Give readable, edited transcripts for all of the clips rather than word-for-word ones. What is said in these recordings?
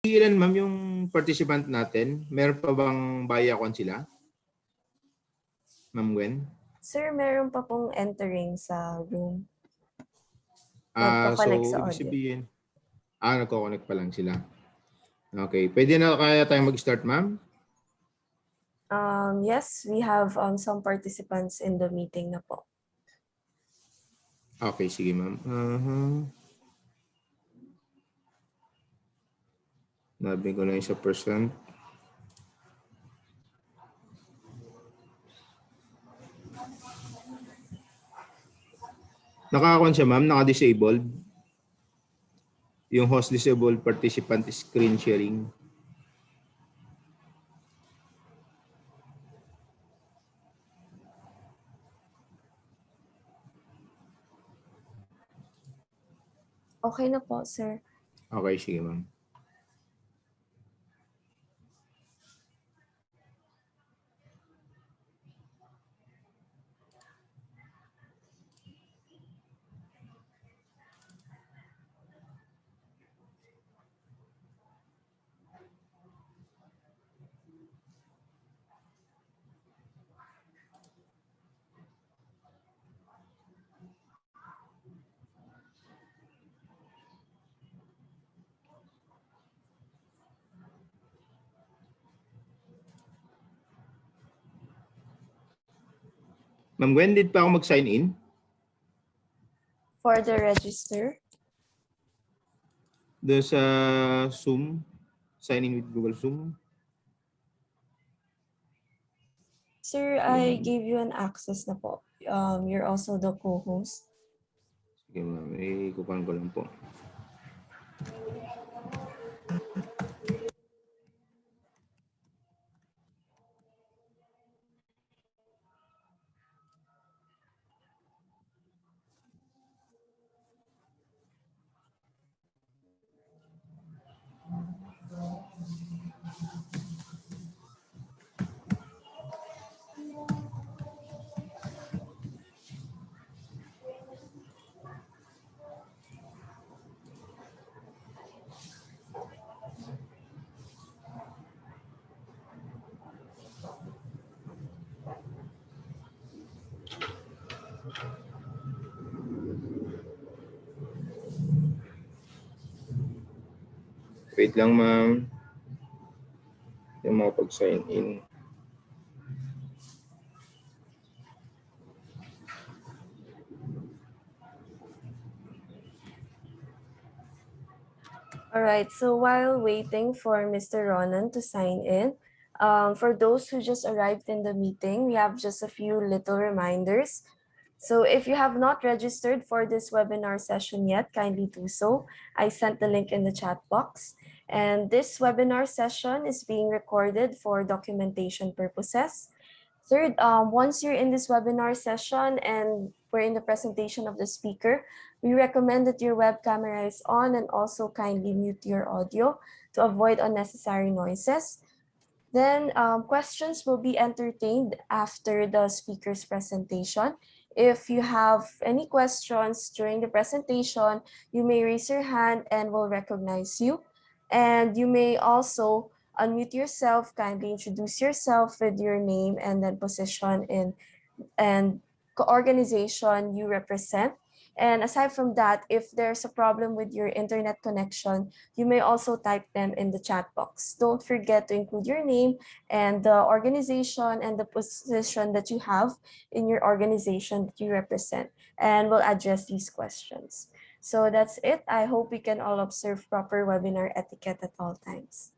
Ilan ma'am yung participant natin? Meron pa bang buy account sila? Ma'am Gwen? Sir, meron pa pong entering sa room. So, Nagko-connect sa ibig audio. sabihin, nagko-connect pa lang sila. Okay. Pwede na kaya tayong mag-start, ma'am? Yes, we have some participants in the meeting na po. Okay, sige ma'am. Nabi ko na yung sa percent. Naka-account siya ma'am, naka-disabled. Yung host disabled participant screen sharing. Okay na po, sir. Okay, sige ma'am. Ma'am Gwen, did pa ako mag-sign in? For the register. Doon sa Zoom, sign in with Google Zoom. Sir, I gave you an access na po. You're also the co-host. Sige ma'am, kukuhan ko lang po. Wait lang ma'am. Yung mga pag-sign in. All right, so while waiting for Mr. Ronan to sign in, for those who just arrived in the meeting, we have just a few little reminders. So if you have not registered for this webinar session yet, kindly do so. I sent the link in the chat box. And this webinar session is being recorded for documentation purposes. Third, once you're in this webinar session and we're in the presentation of the speaker, we recommend that your web camera is on and also kindly mute your audio to avoid unnecessary noises. Then questions will be entertained after the speaker's presentation. If you have any questions during the presentation, you may raise your hand and we'll recognize you. And you may also unmute yourself, kindly introduce yourself with your name and then position and organization you represent. And aside from that, if there's a problem with your internet connection, you may also type them in the chat box. Don't forget to include your name and the organization and the position that you have in your organization that you represent, and we'll address these questions. So that's it. I hope we can all observe proper webinar etiquette at all times.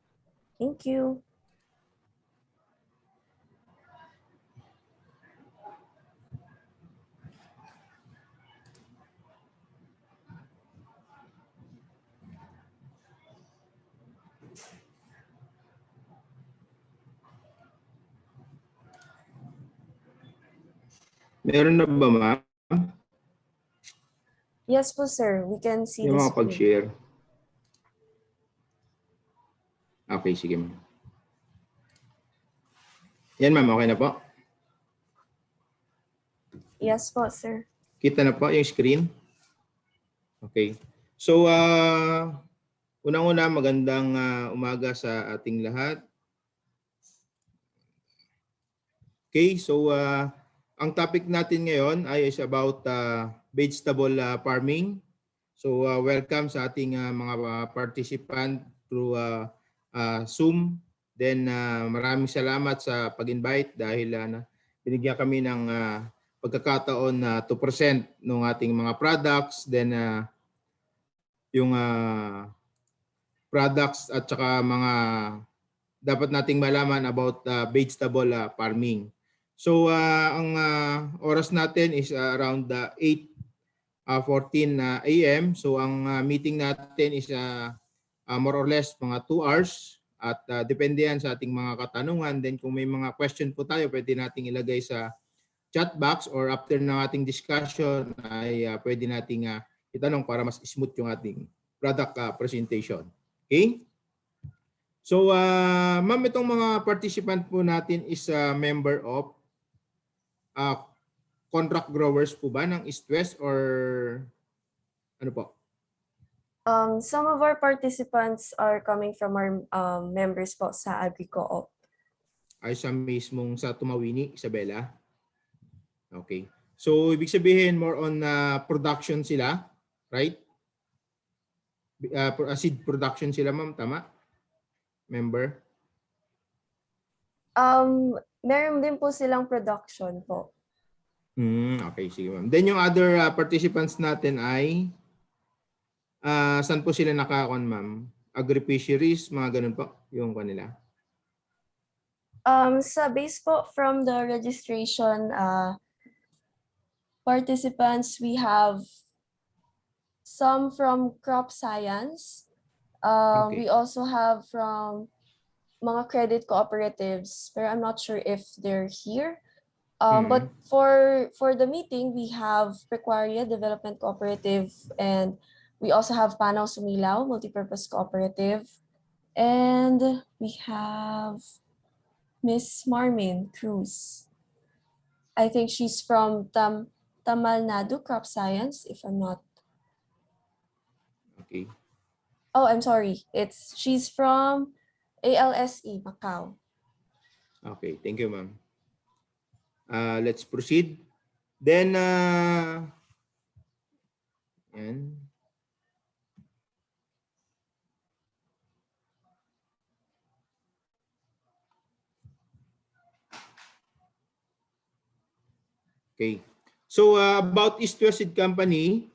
Thank you. Meron na ba ma'am? Yes po, sir. We can see Yung the mga screen. pag-share. Okay, sige ma'am. Yan ma'am, okay na po? Yes po, sir. Kita na po yung screen? Okay. So, Unang-una, magandang umaga sa ating lahat. Okay, so ang topic natin ngayon ay is about vegetable farming. So welcome sa ating mga participant through Zoom. Then maraming salamat sa pag-invite dahil binigyan kami ng pagkakataon na to present ng ating mga products. Then yung products at saka mga dapat nating malaman about vegetable farming. So ang oras natin is around 8:14 a.m. So ang meeting natin is more or less mga 2 hours at depende yan sa ating mga katanungan. Then kung may mga question po tayo, pwede nating ilagay sa chat box or after ng ating discussion ay pwede nating itanong para mas smooth yung ating product presentation. Okay? So, ma'am, itong mga participant po natin is a member of contract growers po ba ng East West or ano po? Some of our participants are coming from our members po sa AgriCo-op. Ay sa mismong sa Tumawini, Isabela? Okay. So, ibig sabihin more on production sila, right? Seed production sila, ma'am, tama? Member? Meron din po silang production po. Okay, sige ma'am. Then yung other participants natin ay saan po sila nakakon, ma'am? Agri-fisheries, mga ganun po yung kanila. Sa base po from the registration participants, we have some from crop science. Okay. We also have from mga credit cooperatives, but I'm not sure if they're here. But for the meeting, we have Pecuaria Development Cooperative, and we also have Panaw Sumilaw Multipurpose Cooperative, and we have Miss Marmin Cruz. I think she's from Tamal Nadu Crop Science, if I'm not. Okay. Oh, I'm sorry. She's from ALSE Macau. Okay, thank you, ma'am. Let's proceed. Then, yan. Okay. So, about East West Seed Company,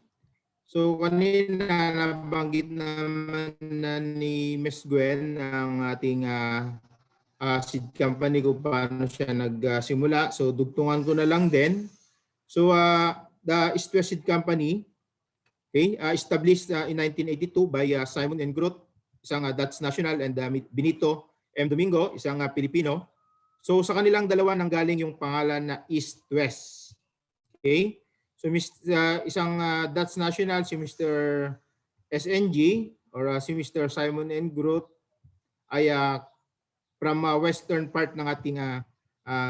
so kanina nabanggit naman na ni Ms. Gwen ang ating seed company kung paano siya nagsimula. So, dugtungan ko na lang din. So, the East West Seed Company, okay, established in 1982 by Simon and Groot, isang Dutch national, and Benito M. Domingo, isang Pilipino. So sa kanilang dalawa nanggaling yung pangalan na East West. Okay? So isang Dutch national, si Mr. SNG or si Mr. Simon and Groot ay from western part ng ating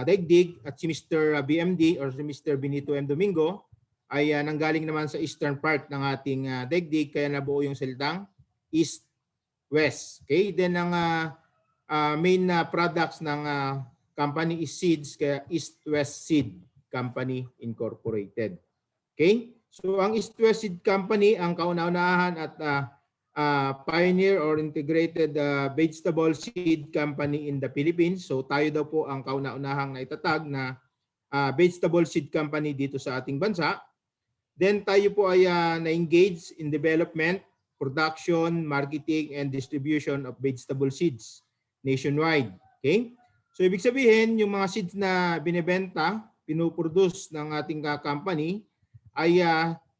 daigdig, at si Mr. BMD or si Mr. Benito M. Domingo ay nanggaling naman sa eastern part ng ating daigdig, kaya nabuo yung salitang East-West. Okay? Then ang main products ng company is seeds, kaya East-West Seed Company Incorporated. Okay? So ang East-West Seed Company ang kauna-unahan at pioneer or integrated vegetable seed company in the Philippines. So tayo daw po ang kauna-unahang naitatag na vegetable seed company dito sa ating bansa. Then tayo po ay na-engage in development, production, marketing, and distribution of vegetable seeds nationwide. Okay? So ibig sabihin, yung mga seeds na binebenta, pinuproduce ng ating company ay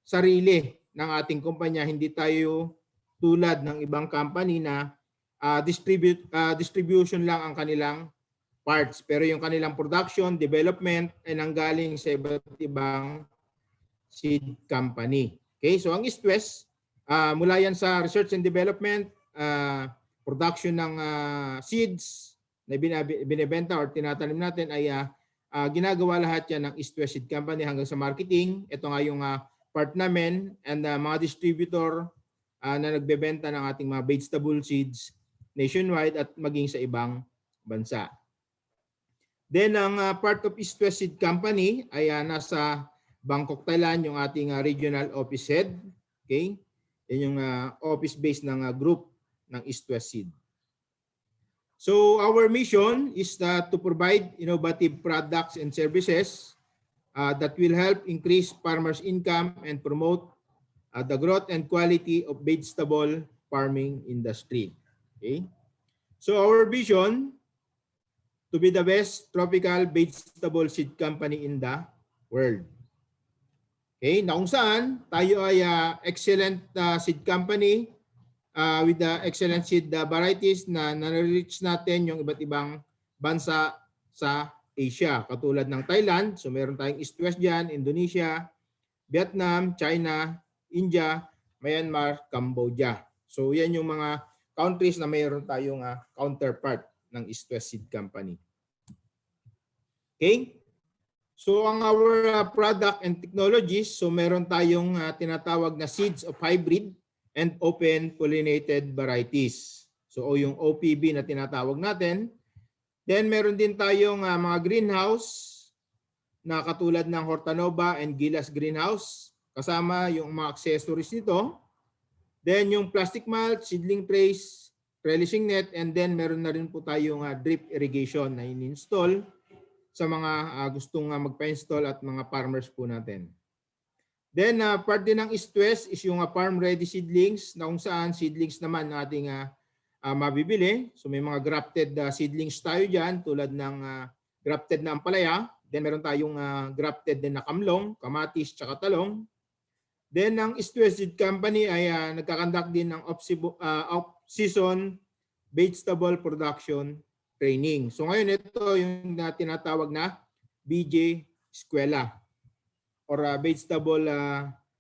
sarili ng ating kumpanya. Hindi tayo tulad ng ibang company na distribution lang ang kanilang parts. Pero yung kanilang production, development ay nanggaling sa iba't ibang seed company. Okay, so ang East-West, mula yan sa research and development, production ng seeds na binebenta or tinatanim natin ay ginagawa lahat yan ng East-West Seed Company hanggang sa marketing. Ito nga yung part namin, and mga distributor na nagbebenta ng ating mga vegetable seeds nationwide at maging sa ibang bansa. Then ang part of East West Seed Company ay nasa Bangkok, Thailand, yung ating regional office head. Okay? Yan yung office base ng group ng East West Seed. So our mission is to provide innovative products and services that will help increase farmers' income and promote the growth and quality of vegetable farming industry. Okay? So our vision, to be the best tropical vegetable seed company in the world. Okay, na kung saan tayo ay excellent seed company with the excellent seed varieties na na-reach natin yung iba't ibang bansa sa Asia, katulad ng Thailand. So meron tayong East-West dyan, Indonesia, Vietnam, China, India, Myanmar, Cambodia. So yan yung mga countries na mayroon tayong counterpart ng East-West Seed Company. Okay? So ang our product and technologies, so meron tayong tinatawag na seeds of hybrid and open pollinated varieties. So yung OPV na tinatawag natin. Then meron din tayong mga greenhouse na katulad ng Hortanova and Gilas greenhouse, kasama yung mga accessories nito. Then yung plastic mulch, seedling trays, trellising net, and then meron na rin po tayong drip irrigation na in-install sa mga gustong magpa-install at mga farmers po natin. Then part din ng East-West is yung farm-ready seedlings na kung saan seedlings naman ating mabibili. So may mga grafted seedlings tayo dyan tulad ng grafted na ampalaya. Then meron tayong grafted din na kamlong, kamatis, tsaka talong. Then ang East-West Seed Company ay nagkakandak din ng off-season vegetable production training. So ngayon ito yung tinatawag na BJ Eskwela or vegetable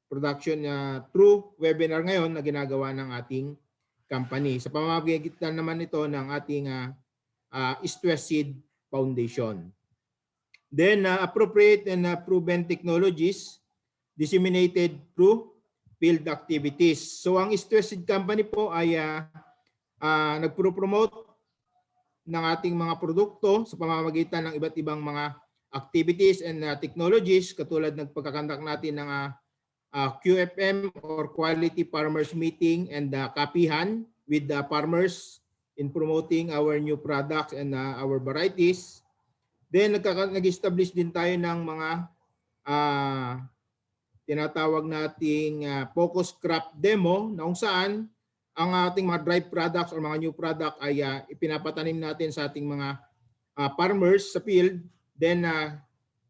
production through webinar ngayon na ginagawa ng ating company. Sa pamamagitan naman ito ng ating East-West Seed Foundation. Then appropriate and proven technologies disseminated through field activities. So ang East-West Seed Company po ay nagpro-promote ng ating mga produkto sa pamamagitan ng iba't ibang mga activities and technologies katulad ng pagkakandak natin ng QFM or Quality Farmers Meeting and kapihan with the farmers in promoting our new products and our varieties. Then nag-establish din tayo ng mga tinatawag nating focus crop demo na kung saan ang ating mga dry products or mga new product ay ipinapatanim natin sa ating mga farmers sa field. Then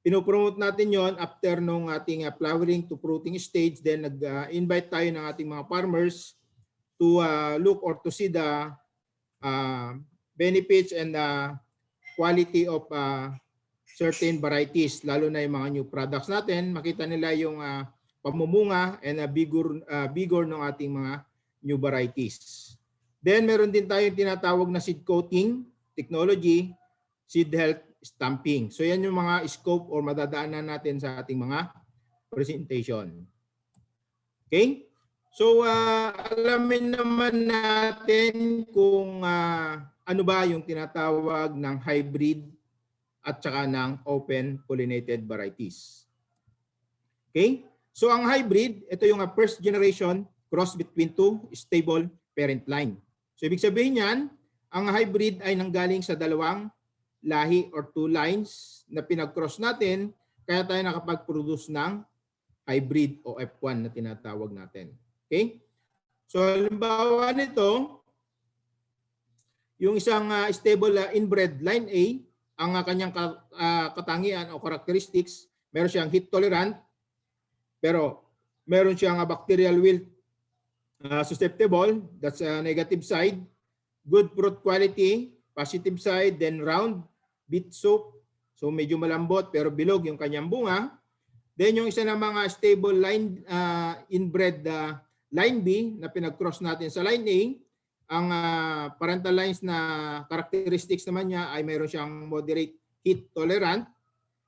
pinopromote natin yon after nung ating flowering to fruiting stage. Then nag-invite tayo ng ating mga farmers to look or to see the benefits and quality of certain varieties, lalo na yung mga new products natin. Makita nila yung pamumunga and vigor ng ating mga new varieties. Then meron din tayong tinatawag na seed coating technology, seed health stamping. So yan yung mga scope or madadaanan natin sa ating mga presentation. Okay? So alamin naman natin kung ano ba yung tinatawag ng hybrid at saka ng open pollinated varieties. Okay? So ang hybrid, ito yung first generation cross between two stable parent line. So ibig sabihin niyan, ang hybrid ay nanggaling sa dalawang lahi or two lines na pinag-cross natin, kaya tayo nakapag-produce ng hybrid o F1 na tinatawag natin. Okay? So halimbawa nito, yung isang stable inbred line A, ang kanyang katangian o characteristics, meron siyang heat tolerant, pero meron siyang bacterial wilt susceptible, that's a negative side. Good fruit quality, positive side. Then round, bit soup, so medyo malambot pero bilog yung kanyang bunga. Then yung isa na mga stable line inbred line B na pinag-cross natin sa line A, ang parental lines na characteristics naman niya ay mayroon siyang moderate heat tolerant.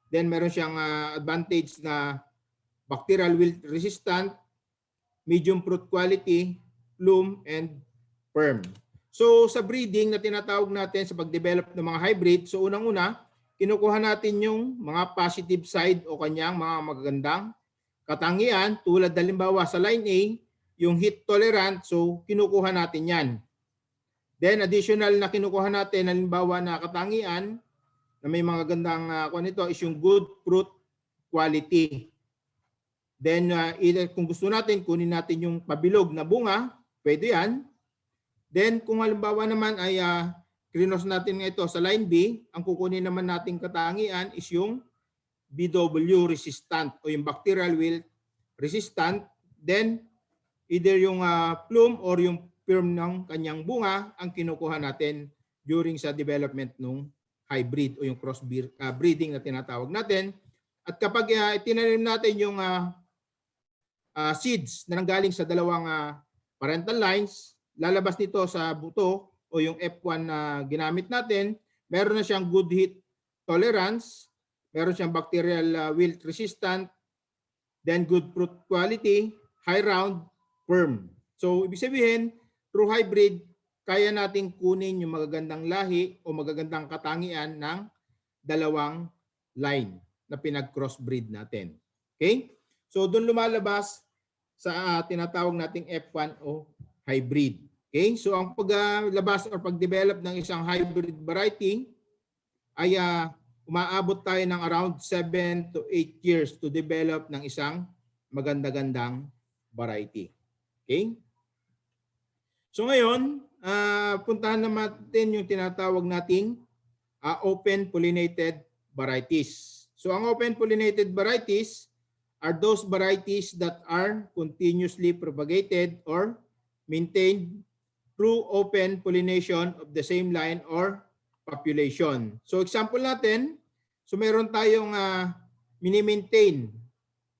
Then meron siyang advantage na bacterial wilt resistant, medium fruit quality, plume, and perm. So sa breeding na tinatawag natin sa pag-develop ng mga hybrid, so unang-una, kinukuha natin yung mga positive side o kanyang mga magagandang katangian tulad halimbawa sa line A, yung heat tolerant, so kinukuha natin yan. Then additional na kinukuha natin halimbawa na katangian na may mga gandang nito is yung good fruit quality. Then either kung gusto natin kunin natin yung pabilog na bunga, pwede yan. Then kung halimbawa naman ay krinos natin ito sa line B, ang kukunin naman nating katangian is yung BW resistant o yung bacterial wilt resistant. Then either yung plume or yung perm ng kanyang bunga ang kinukuha natin during sa development ng hybrid o yung cross breeding na tinatawag natin. At kapag itinanim natin yung seeds na nanggaling sa dalawang parental lines, lalabas nito sa buto o yung F1 na ginamit natin, meron na siyang good heat tolerance, meron siyang bacterial wilt resistant, then good fruit quality, high round, firm. So ibig sabihin, through hybrid, kaya nating kunin yung magagandang lahi o magagandang katangian ng dalawang line na pinag-crossbreed natin. Okay? So doon lumalabas sa tinatawag nating F1 o hybrid. Okay? So ang paglabas or pag-develop ng isang hybrid variety ay umaabot tayo ng around 7 to 8 years to develop ng isang maganda-gandang variety. Okay? So ngayon, puntahan natin yung tinatawag nating open pollinated varieties. So ang open pollinated varieties are those varieties that are continuously propagated or maintained through open pollination of the same line or population. So example natin, so meron tayong mini-maintain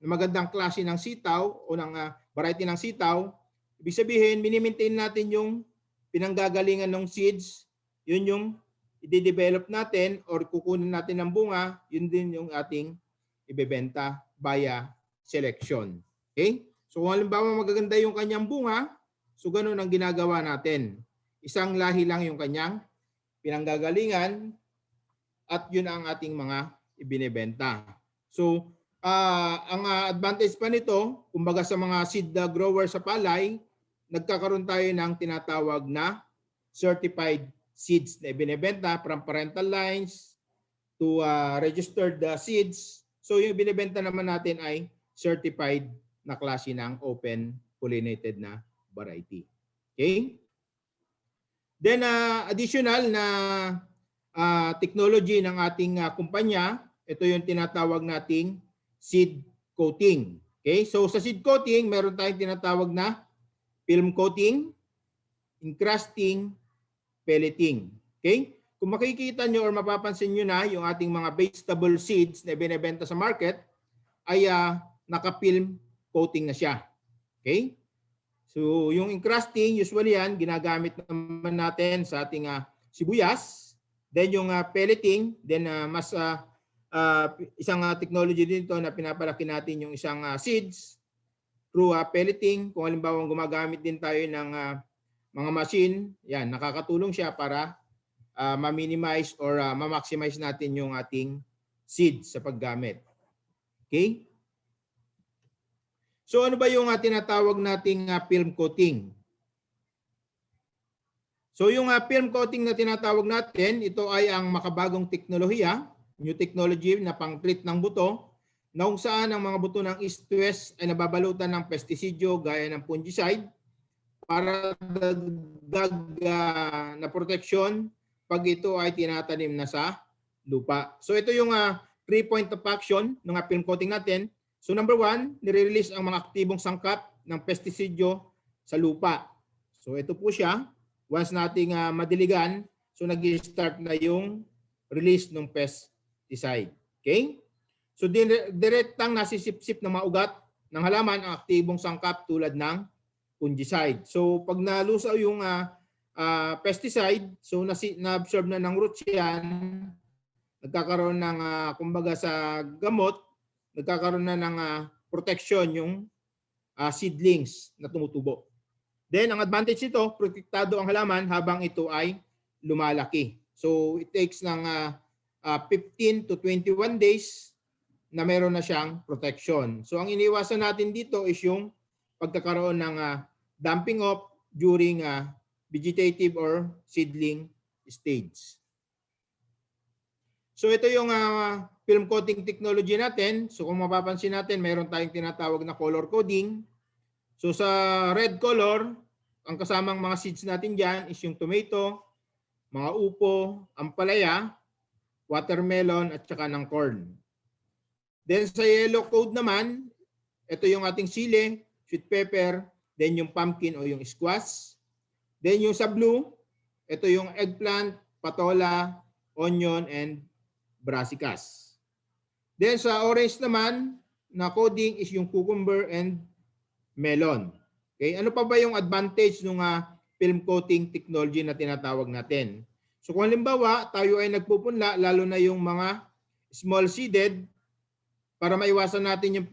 na magandang klase ng sitaw o ng variety ng sitaw. Ibig sabihin, mini-maintain natin yung pinanggagalingan ng seeds, yun yung i-develop natin or kukunin natin ng bunga, yun din yung ating ibebenta via selection. Okay? So kung halimbawa magaganda yung kanyang bunga, so ganun ang ginagawa natin. Isang lahi lang yung kanyang pinanggagalingan at yun ang ating mga ibinebenta. So ang advantage pa nito, kumbaga sa mga seed grower sa palay, nagkakaroon tayo ng tinatawag na certified seeds na ibinebenta from parental lines to registered seeds. So yung ibinebenta naman natin ay certified na klase ng open pollinated na variety. Okay? Then additional na technology ng ating kumpanya, ito yung tinatawag nating seed coating. Okay? So sa seed coating, meron tayong tinatawag na film coating, encrusting, pelleting. Okay? Kung makikita nyo or mapapansin nyo na yung ating mga vegetable seeds na binebenta sa market ay naka-film coating na siya. Okay? So yung encrusting, usually yan, ginagamit naman natin sa ating sibuyas. Then yung pelleting, then mas isang technology dito na pinapalaki natin yung isang seeds through pelleting. Kung halimbawa gumagamit din tayo ng mga machine, yan, nakakatulong siya para ma-minimize or ma-maximize natin yung ating seeds sa paggamit. Okay? So ano ba yung tinatawag nating film coating? So yung film coating na tinatawag natin, ito ay ang makabagong teknolohiya, new technology na pang-treat ng buto, na kung saan ang mga buto ng east to west ay nababalutan ng pestisidyo gaya ng fungicide para dagdag na proteksyon pag ito ay tinatanim na sa lupa. So ito yung 3 point of action ng film coating natin. So number 1, nire-release ang mga aktibong sangkap ng pestisidyo sa lupa. So ito po siya. Once nating madiligan, so nag-start na yung release ng pesticide. Okay? So direktang nasisipsip ng mga ugat ng halaman ang aktibong sangkap tulad ng fungicide. So pag nalusaw yung pesticide, so na-absorb na ng roots yan, nagkakaroon ng kumbaga sa gamot, nagkakaroon na ng protection yung seedlings na tumutubo. Then ang advantage nito, protektado ang halaman habang ito ay lumalaki. So it takes ng 15 to 21 days na meron na siyang protection. So ang iniwasan natin dito is yung pagkakaroon ng damping off during vegetative or seedling stage. So ito yung film coating technology natin. So kung mapapansin natin, meron tayong tinatawag na color coding. So sa red color, ang kasamang mga seeds natin dyan is yung tomato, mga upo, ampalaya, watermelon at saka ng corn. Then sa yellow code naman, ito yung ating sili, sweet pepper, then yung pumpkin o yung squash. Then yung sa blue, ito yung eggplant, patola, onion, and brassicas. Then sa orange naman, na coding is yung cucumber and melon. Okay, ano pa ba yung advantage ng film coating technology na tinatawag natin? So kung halimbawa, tayo ay nagpupunla, lalo na yung mga small seeded, para maiwasan natin yung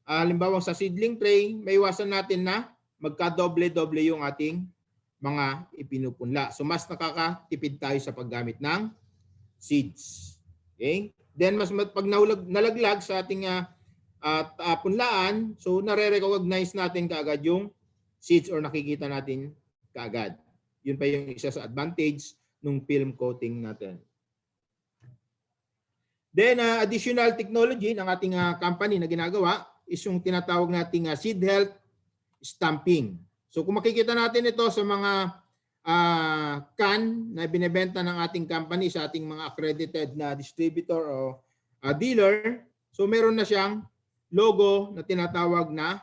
halimbawa sa seedling tray, maiwasan natin na magka-doble-doble yung ating mga ipinupunla. So mas nakakatipid tayo sa paggamit ng seeds. Okay? Then mas pag nalaglag sa ating punlaan, so nare-recognize natin kaagad yung seeds or nakikita natin kaagad. Yun pa yung isa sa advantage ng film coating natin. Then additional technology ng ating company na ginagawa is yung tinatawag nating seed health stamping. So kung makikita natin ito sa mga can na binebenta ng ating company sa ating mga accredited na distributor o dealer, so meron na siyang logo na tinatawag na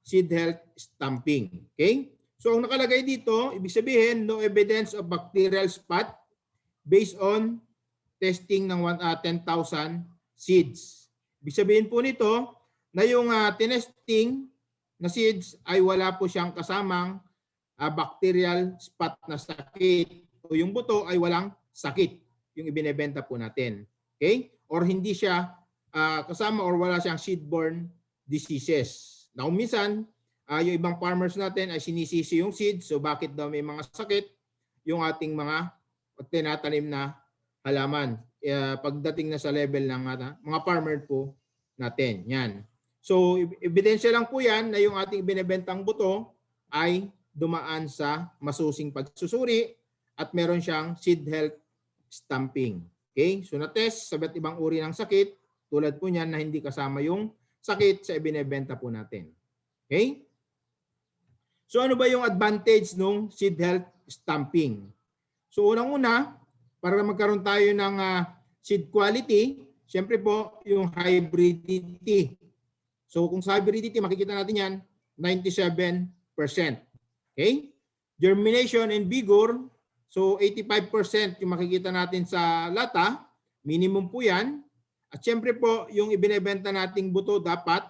seed health stamping. Okay? So ang nakalagay dito, ibig sabihin no evidence of bacterial spot based on testing ng 10,000 seeds. Ibig sabihin po nito na yung tinesting na seeds ay wala po siyang kasamang bacterial spot na sakit o yung buto ay walang sakit yung ibinebenta po natin. Okay? Or hindi siya kasama or wala siyang seed-borne diseases. Na kung minsan, yung ibang farmers natin ay sinisisi yung seeds, so bakit daw may mga sakit yung ating mga tinatanim na halaman pagdating na sa level ng mga farmer po natin. Yan. So, ebidensya lang po yan na yung ating binebentang buto ay dumaan sa masusing pagsusuri at meron siyang seed health stamping. Okay? So, na-test sa iba't ibang uri ng sakit, tulad po niyan na hindi kasama yung sakit sa ibinebenta po natin. Okay? So ano ba yung advantage ng seed health stamping? So unang-una, para magkaroon tayo ng seed quality, siyempre po yung hybridity. So kung sa hybridity, makikita natin yan, 97%. Okay? Germination and vigor, so 85% yung makikita natin sa lata, minimum po yan. At siyempre po, yung ibinebenta nating buto dapat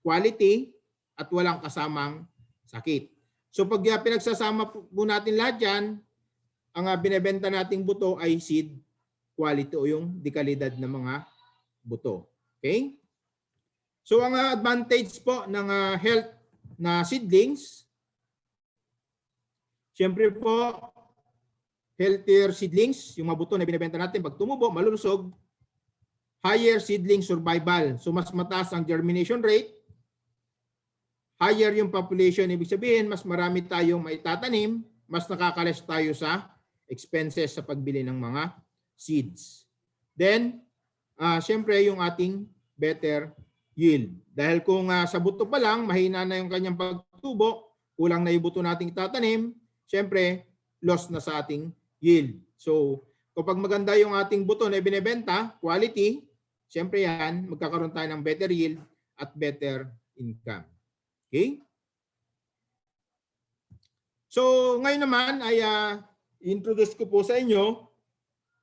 quality at walang kasamang sakit. So pag pinagsasama po natin lahat yan, ang binebenta nating buto ay seed quality o yung dekalidad ng mga buto. Okay? So ang advantage po ng health na seedlings, siyempre po, healthier seedlings, yung mga buto na binebenta natin, pag tumubo, malulusog, higher seedling survival. So mas mataas ang germination rate, higher yung population, ibig sabihin mas marami tayong maitatanim, mas nakakalis tayo sa expenses sa pagbili ng mga seeds. Then, syempre yung ating better yield. Dahil kung sa buto pa lang, mahina na yung kanyang pagtubo, kulang na yung buto nating tatanim, syempre, loss na sa ating yield. So, kapag maganda yung ating buto na binebenta, quality, siyempre yan, magkakaroon tayo ng better yield at better income. Okay? So, ngayon naman ay introduce ko po sa inyo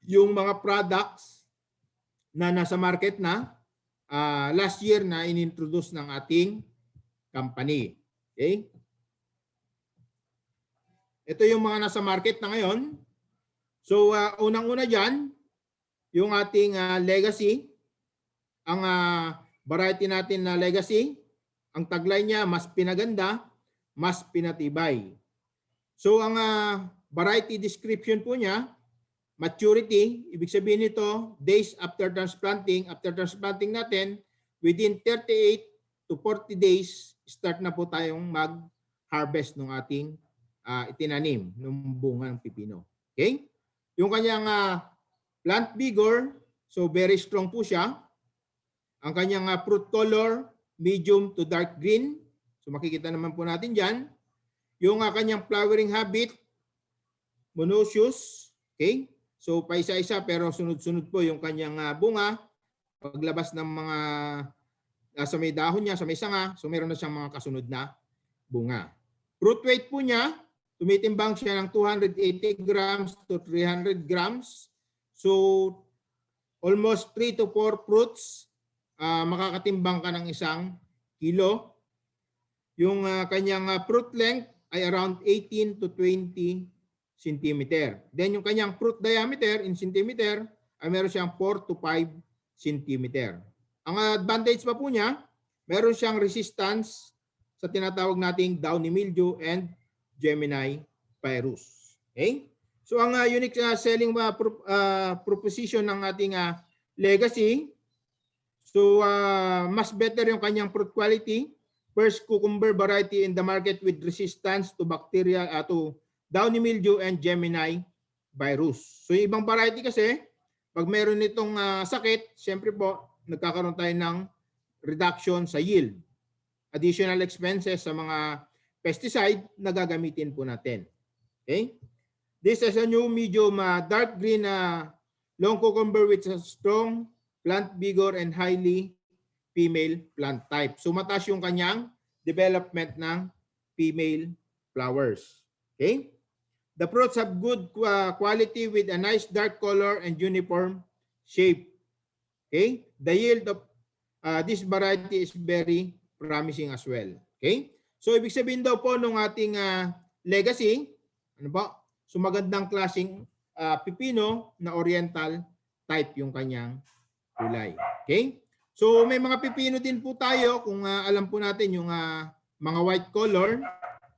yung mga products na nasa market na last year na inintroduce ng ating company. Okay? Ito yung mga nasa market na ngayon. So, unang-una dyan, yung ating legacy. Ang variety natin na legacy, ang tagline niya, mas pinaganda, mas pinatibay. So ang variety description po niya, maturity, ibig sabihin nito, days after transplanting. After transplanting natin, within 38 to 40 days, start na po tayong mag-harvest ng ating itinanim, ng bunga ng pipino. Okay? Yung kanyang plant vigor, so very strong po siya. Ang kanyang fruit color, medium to dark green. So makikita naman po natin dyan. Yung kanyang flowering habit, monoecious. Okay? So paisa-isa pero sunod-sunod po yung kanyang bunga. Paglabas ng mga sa may dahon niya, sa may sanga, so meron na siyang mga kasunod na bunga. Fruit weight po niya, tumitimbang siya ng 280 grams to 300 grams. So almost 3 to 4 fruits, makakatimbang ka ng 1 kilo. Yung kanyang fruit length ay around 18 to 20 centimeter. Then yung kanyang fruit diameter in centimeter ay meron siyang 4 to 5 centimeter. Ang advantage pa po niya, meron siyang resistance sa tinatawag nating downy mildew and Gemini virus. Okay? So ang unique selling proposition ng ating legacy, so mas better yung kanyang fruit quality. First cucumber variety in the market with resistance to bacteria, to downy mildew and Gemini virus. So yung ibang variety kasi, pag meron nitong sakit, siyempre po, nagkakaroon tayo ng reduction sa yield. Additional expenses sa mga pesticide na gagamitin po natin. Okay? This is a new medium dark green long cucumber with a strong plant vigor and highly female plant type. So mataas yung kanyang development ng female flowers. Okay? The fruits have good quality with a nice dark color and uniform shape. Okay? The yield of this variety is very promising as well. Okay? So ibig sabihin daw po nung ating legacy, ano po? So magandang klaseng pipino na oriental type yung kanyang kulay. Okay? So may mga pipino din po tayo kung alam po natin yung mga white color.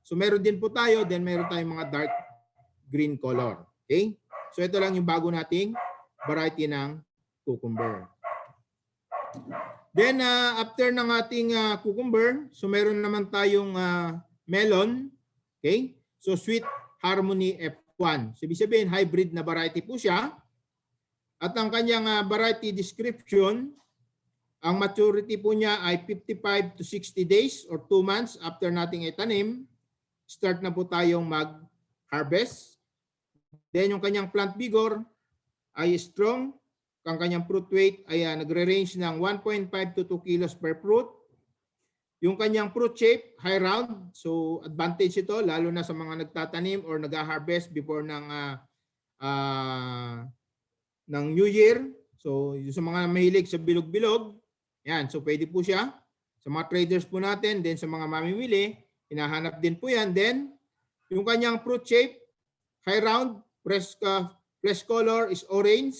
So meron din po tayo, then meron tayong mga dark green color. Okay? So ito lang yung bago nating variety ng cucumber. Then after ng ating cucumber, so meron naman tayong melon. Okay? So Sweet Harmony F1. So ibig sabihin hybrid na variety po siya. At ang kanyang variety description, ang maturity po niya ay 55 to 60 days or 2 months after nating itanim. Start na po tayong mag-harvest. Then yung kanyang plant vigor ay strong. Ang kanyang fruit weight ay nagre-range ng 1.5 to 2 kilos per fruit. Yung kanyang fruit shape, high round. So advantage ito lalo na sa mga nagtatanim or nag-harvest before ng New Year. So yung sa mga mahilig sa bilog-bilog, yan. So pwede po siya. Sa mga traders po natin, then sa mga mamimili, hinahanap din po yan. Then yung kanyang fruit shape, high round, fresh color is orange.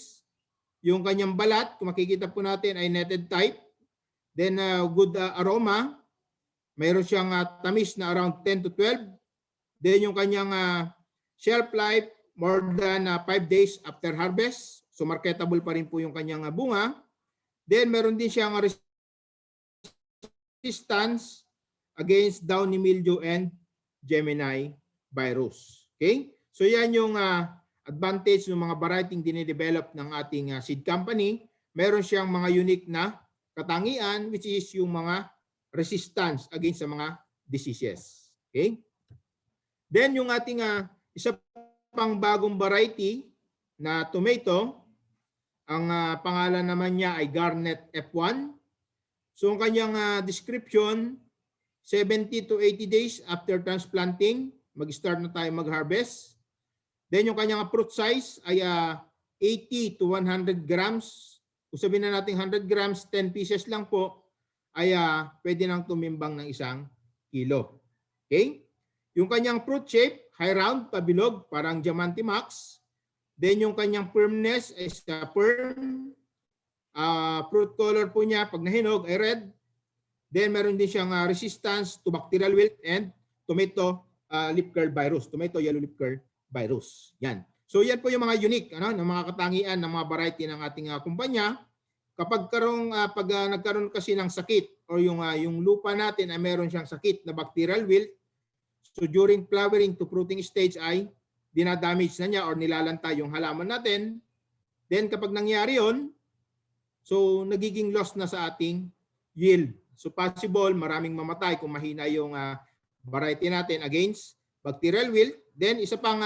Yung kanyang balat, kung makikita po natin ay netted type. Then good aroma. Mayroon siyang tamis na around 10 to 12. Then yung kanyang shelf life more than 5 days after harvest. So marketable pa rin po yung kanyang bunga. Then meron din siyang resistance against downy mildew and Gemini virus. Okay? So yan yung advantage ng mga variety dinidevelop ng ating seed company. Meron siyang mga unique na katangian which is yung mga resistance against sa mga diseases. Okay? Then yung ating isa pang bagong variety na tomato, ang pangalan naman niya ay Garnet F1. So ang kanyang description, 70 to 80 days after transplanting, mag-start na tayo mag-harvest. Then yung kanyang fruit size ay 80 to 100 grams. Kung sabihin na natin 100 grams, 10 pieces lang po, ay pwede nang tumimbang ng 1 kilo. Okay? Yung kanyang fruit shape, high round, pabilog, parang Diamante Max. Then yung kanyang firmness is firm. Fruit color po niya, pag nahinog, ay red. Then meron din siyang resistance to bacterial wilt and tomato leaf curl virus, tomato yellow leaf curl virus. Yan. So yan po yung mga unique ng mga katangian ng mga variety ng ating kumpanya. Kapag nagkaroon kasi ng sakit o yung lupa natin ay meron siyang sakit na bacterial wilt, so during flowering to fruiting stage ay dinadamage na niya or nilalanta yung halaman natin. Then kapag nangyari yon, so nagiging loss na sa ating yield. So possible maraming mamatay kung mahina yung variety natin against bacterial wilt. Then isa pang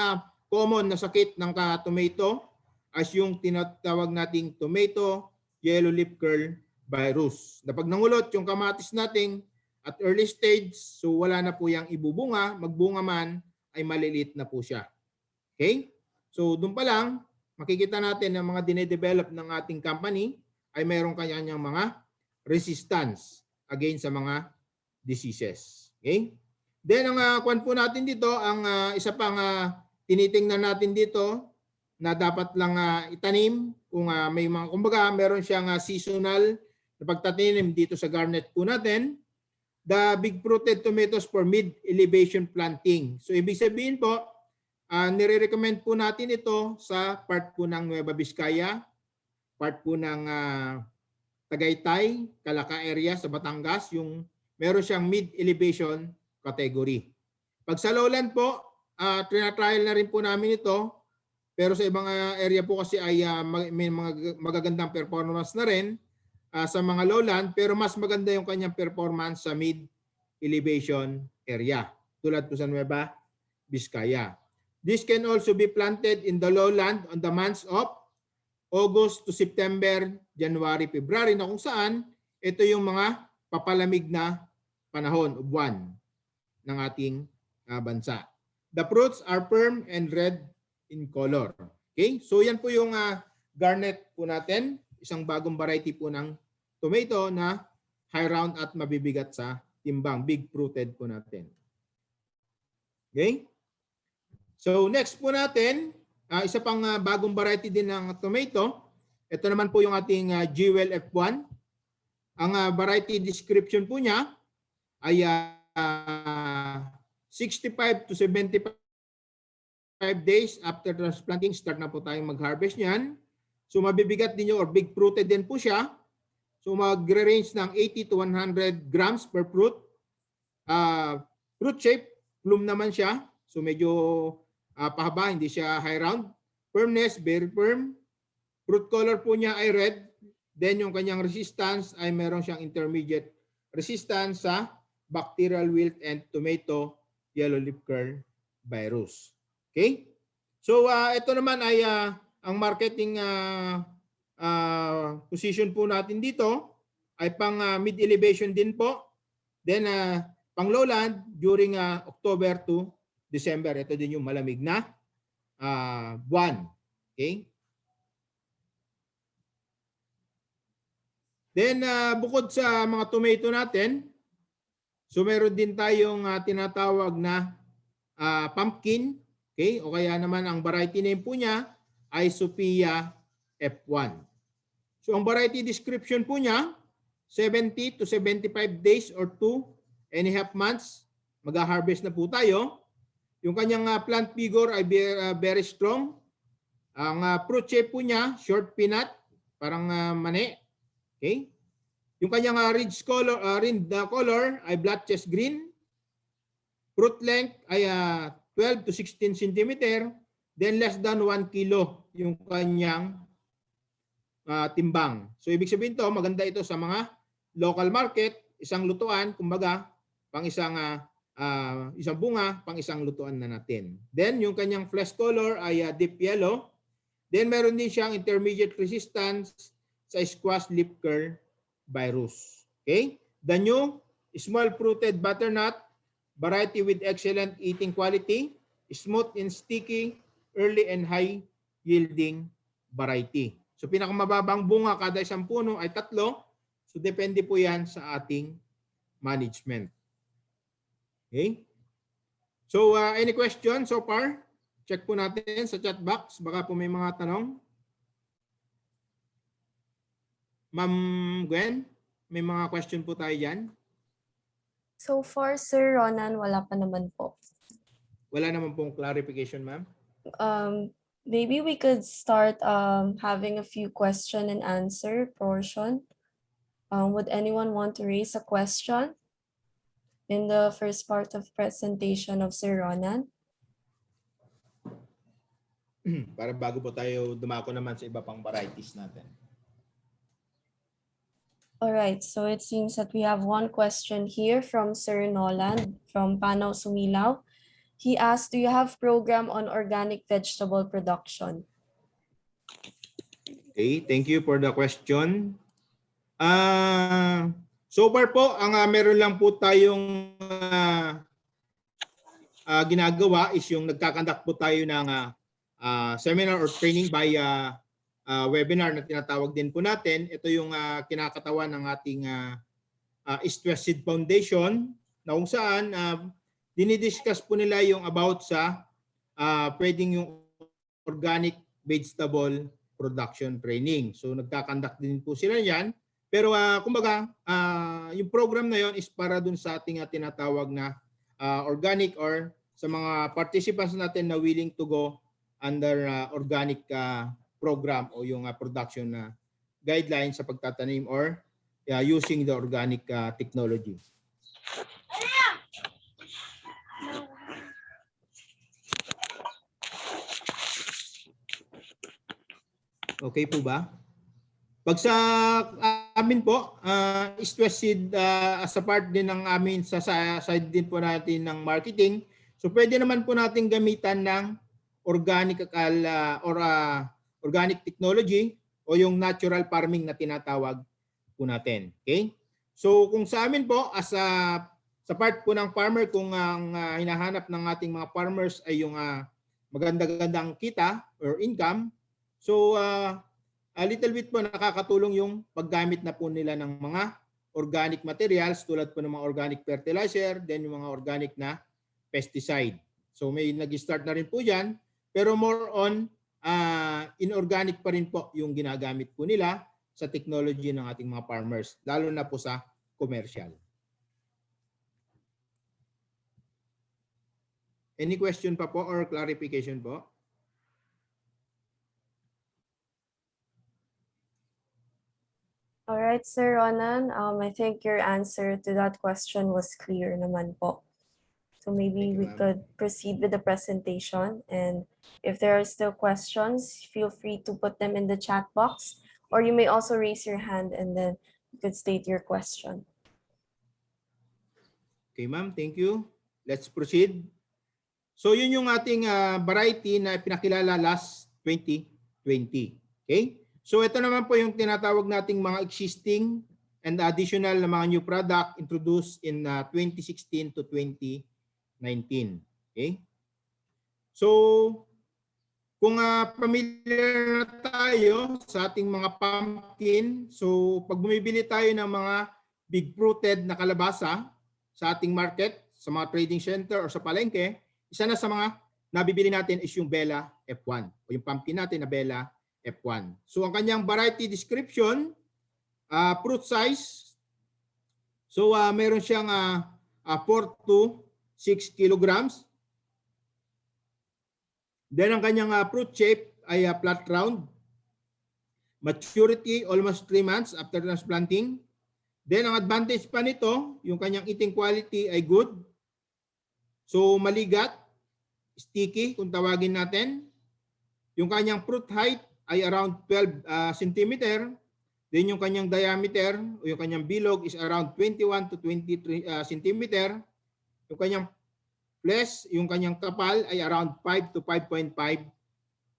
common na sakit ng tomato as yung tinatawag nating tomato yellow leaf curl virus. Na pag nangulot yung kamatis nating at early stage, so wala na po yung ibubunga, magbunga man ay maliliit na po siya. Okay? So doon pa lang, makikita natin na mga dinedevelop ng ating company ay mayroong kanyang mga resistance against sa mga diseases. Okay? Then ang kwan po natin dito, ang isa pang tinitingnan natin dito na dapat lang itanim kung may mga, kumbaga meron siyang seasonal na pagtatanim dito sa garnet po natin, the big fruited tomatoes for mid-elevation planting. So ibig sabihin po, nire-recommend po natin ito sa part po ng Nueva Vizcaya, part po ng Tagaytay, Calaca area sa Batangas, yung meron siyang mid-elevation category. Pag sa lowland po, trina-trial na rin po namin ito, pero sa ibang area po kasi ay may mga magagandang performance na rin sa mga lowland, pero mas maganda yung kanyang performance sa mid-elevation area, tulad po sa Nueva Vizcaya. This can also be planted in the lowland on the months of August to September, January, February, na kung saan ito yung mga papalamig na panahon o buwan ng ating bansa. The fruits are firm and red in color. Okay? So yan po yung garnet po natin, isang bagong variety po ng tomato na high round at mabibigat sa timbang, big fruited po natin. Okay? So next po natin, isa pang bagong variety din ng tomato. Ito naman po yung ating Jewel F1. Ang variety description po niya ay 65 to 75 days after transplanting, start na po tayong mag-harvest niyan. So mabibigat din or big fruited din po siya. So magre-range ng 80 to 100 grams per fruit. Fruit shape, plum naman siya. So medyo pahaba, hindi siya high round. Firmness, very firm. Fruit color po niya ay red. Then yung kanyang resistance ay meron siyang intermediate resistance sa bacterial wilt and tomato yellow leaf curl virus. Okay? So ito naman ay ang marketing position po natin dito ay pang mid-elevation din po. Then pang lowland during October to December. Ito din yung malamig na buwan. Okay? Then bukod sa mga tomato natin, so meron din tayong tinatawag na pumpkin, okay? O kaya naman ang variety name po niya ay Sophia F1. So ang variety description po niya, 70 to 75 days or 2.5 months, mag-harvest na po tayo. Yung kanyang plant vigor ay very strong. Ang fruit shape po niya, short peanut, parang mani. Okay? Yung kanyang rind color ay black chest green. Fruit length ay 12 to 16 cm. Then less than 1 kilo yung kanyang timbang. So ibig sabihin to, maganda ito sa mga local market, isang lutuan, kumbaga, pang isang bunga, pang isang lutuan na natin. Then yung kanyang flesh color ay deep yellow. Then meron din siyang intermediate resistance sa squash leaf curl virus. Okay? The new small fruited butternut variety with excellent eating quality, smooth and sticky, early and high yielding variety. So pinakamababang bunga kada isang puno ay 3. So depende po yan sa ating management. Okay? So any question so far? Check po natin sa chat box. Baka po may mga tanong. Ma'am Gwen, may mga question po tayo dyan. So far, Sir Ronan, wala pa naman po. Wala naman pong clarification, ma'am. Maybe we could start having a few question and answer portion. Would anyone want to raise a question in the first part of presentation of Sir Ronan? Para bago po tayo dumako naman sa iba pang varieties natin. All right, so it seems that we have one question here from Sir Nolan from Panaw Sumilaw. He asked, do you have program on organic vegetable production? Okay, thank you for the question. So far po, meron lang po tayong ginagawa is yung nagkakandak po tayo ng seminar or training by webinar na tinatawag din po natin. Ito yung kinakatawan ng ating East West Seed Foundation na kung saan dinidiscuss po nila yung about sa pwedeng yung organic vegetable production training. So nagkakandak din po sila yan. Pero kumbaga, yung program na yon is para dun sa ating tinatawag na organic or sa mga participants natin na willing to go under organic program o yung production na guidelines sa pagtatanim or using the organic technology. Okay po ba? Pag sa amin po, East West Seed as a part din ng amin sa side din po natin ng marketing. So pwede naman po natin gamitan ng organic organic technology o yung natural farming na tinatawag po natin. Okay? So kung sa amin po as sa part po ng farmer, kung ang hinahanap ng ating mga farmers ay yung maganda-gandang kita or income, so a little bit po nakakatulong yung paggamit na po nila ng mga organic materials tulad po ng mga organic fertilizer, then yung mga organic na pesticide. So may nag-start na rin po yan, pero more on inorganic pa rin po yung ginagamit po nila sa technology ng ating mga farmers, lalo na po sa commercial. Any question pa po or clarification po? All right, Sir Ronan, I think your answer to that question was clear naman po. So maybe we could proceed with the presentation, and if there are still questions, feel free to put them in the chat box, or you may also raise your hand and then you could state your question. Okay, ma'am, thank you. Let's proceed. So yun yung ating variety na pinakilala last 2020. Okay? So ito naman po yung tinatawag nating mga existing and additional na mga new product introduced in 2016 to 2019. Okay? So kung familiar na tayo sa ating mga pumpkin, so pag bumibili tayo ng mga big fruited na kalabasa sa ating market, sa mga trading center or sa palengke, isa na sa mga nabibili natin is yung Bella F1 o yung pumpkin natin na Bella F1. So ang kanyang variety description, fruit size, so meron siyang 4 to 6 kilograms. Then ang kanyang fruit shape ay flat round. Maturity almost 3 months after transplanting. Then ang advantage pa nito, yung kanyang eating quality ay good. So maligat, sticky kung tawagin natin. Yung kanyang fruit height ay around 12 cm. Then yung kanyang diameter o yung kanyang bilog is around 21 to 23 cm. Yung kanyang flesh, yung kanyang kapal ay around 5 to 5.5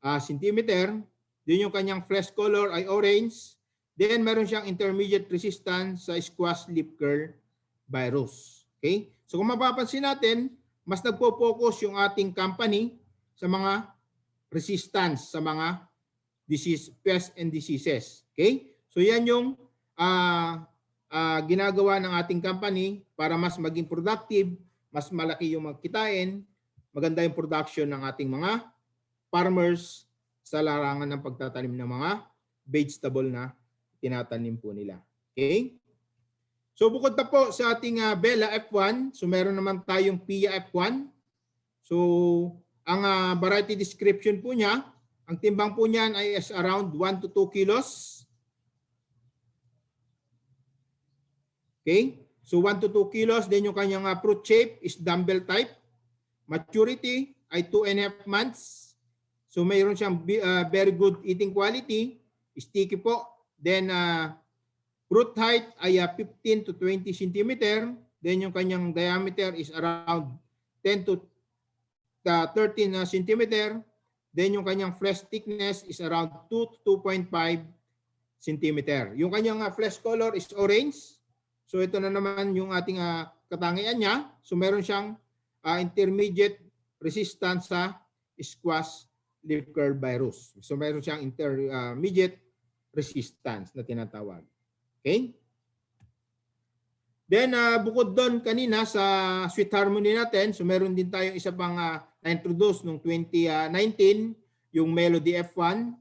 cm. Then yung kanyang flesh color ay orange. Then meron siyang intermediate resistance sa squash leaf curl virus. Okay? So kung mapapansin natin, mas nagpo-focus yung ating company sa mga resistance sa mga disease, pests and diseases. Okay? So yan yung ginagawa ng ating company para mas maging productive, mas malaki yung magkitain, maganda yung production ng ating mga farmers sa larangan ng pagtatanim ng mga vegetable na tinatanim po nila. Okay? So bukod pa po sa ating Bella F1, so meron naman tayong Pia F1. So ang variety description po niya, ang timbang po niyan ay is around 1 to 2 kilos. Okay? So 1 to 2 kilos. Then yung kanyang fruit shape is dumbbell type. Maturity ay 2.5 months. So mayroon siyang very good eating quality. Sticky po. Then fruit height ay 15 to 20 cm. Then yung kanyang diameter is around 10 to 13 cm. Then yung kanyang flesh thickness is around 2 to 2.5 cm. Yung kanyang flesh color is orange. So ito na naman yung ating katangian niya. So meron siyang intermediate resistance sa squash leaf curl virus. So meron siyang intermediate resistance na tinatawag. Okay? Then bukod doon kanina sa Sweet Harmony natin, so meron din tayong isa pang na-introduce noong 2019, yung Melody F1.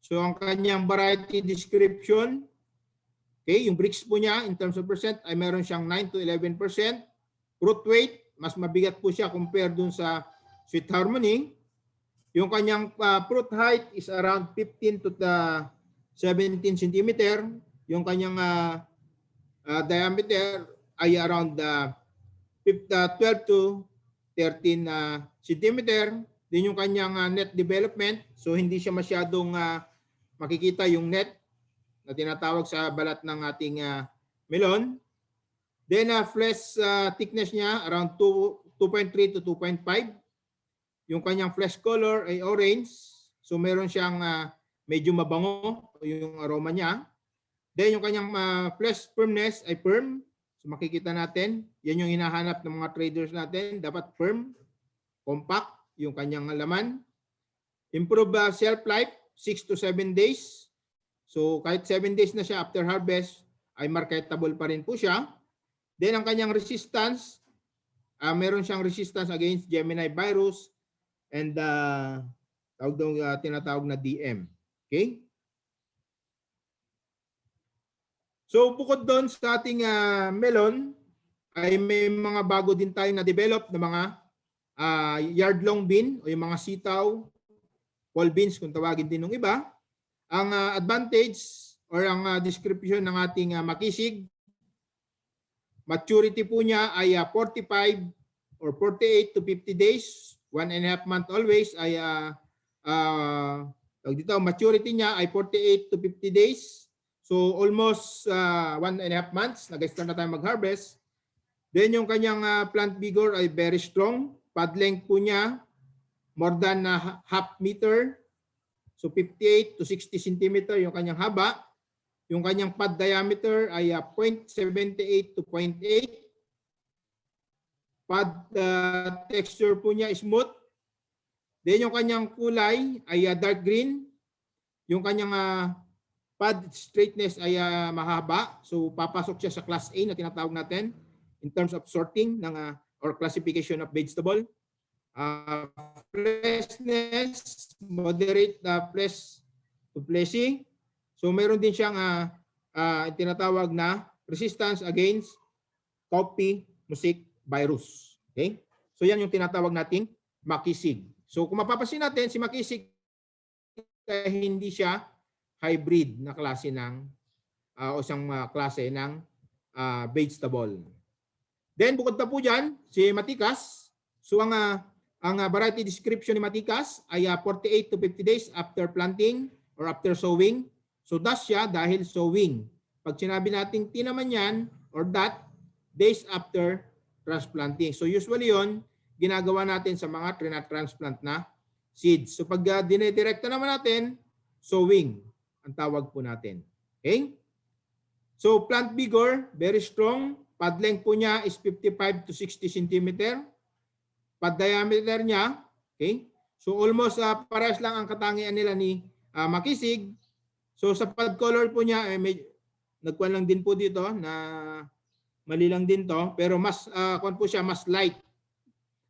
So ang kanyang variety description, okay, yung bricks po niya in terms of percent ay meron siyang 9 to 11%. Fruit weight, mas mabigat po siya compare dun sa Sweet Harmony. Yung kanyang fruit height is around 15 to 17 cm. Yung kanyang diameter ay around 12 to 13 cm. Din yung kanyang net development. So hindi siya masyadong makikita yung net na tinatawag sa balat ng ating melon. Then flesh thickness niya around 2.3 to 2.5. Yung kanyang flesh color ay orange. So meron siyang medyo mabango yung aroma niya. Then yung kanyang flesh firmness ay firm. So makikita natin, yan yung hinahanap ng mga traders natin. Dapat firm, compact yung kanyang laman. Improve shelf life, 6 to 7 days. So kahit 7 days na siya after harvest, ay marketable pa rin po siya. Then ang kanyang resistance, meron siyang resistance against Gemini virus and tinatawag na DM. Okay? So bukod doon sa ating melon, ay may mga bago din tayo na develop na mga yard long bean o yung mga sitaw, wall beans kung tawagin din ng iba. Ang advantage or ang description ng ating makisig, maturity po niya ay 45 or 48 to 50 days, 1.5 month always ay dito maturity niya ay 48 to 50 days. So almost 1.5 months, nag-start na tayo mag-harvest. Then yung kanyang plant vigor ay very strong. Pod length po niya more than half meter. So 58 to 60 cm yung kanyang haba. Yung kanyang pod diameter ay 0.78 to 0.8. Pod texture po niya smooth. Then yung kanyang kulay ay dark green. Yung kanyang pod straightness ay mahaba. So papasok siya sa class A na tinatawag natin in terms of sorting ng or classification of vegetable. Fleshiness, moderate flesh to fleshy. So meron din siyang tinatawag na resistance against copy mosaic virus. Okay? So yan yung tinatawag nating makisig. So kung mapapansin natin, si makisig hindi siya hybrid na klase ng o isang klase ng vegetable. Then bukod pa po dyan, si Matikas. So ang variety description ni Matikas ay 48 to 50 days after planting or after sowing. So das siya dahil sowing. Pag sinabi natin tinaman yan or that, days after transplanting. So usually yon ginagawa natin sa mga transplant na seeds. So pag dinedirekta naman natin, sowing ang tawag po natin. Okay? So plant vigor, very strong. Pod length po niya is 55 to 60 cm. Pod diameter niya, okay? So almost parehas lang ang katangian nila ni makisig. So sa pod color po niya, nagkuhan lang din po dito na mali lang din to. Pero mas, kuhan po siya, mas light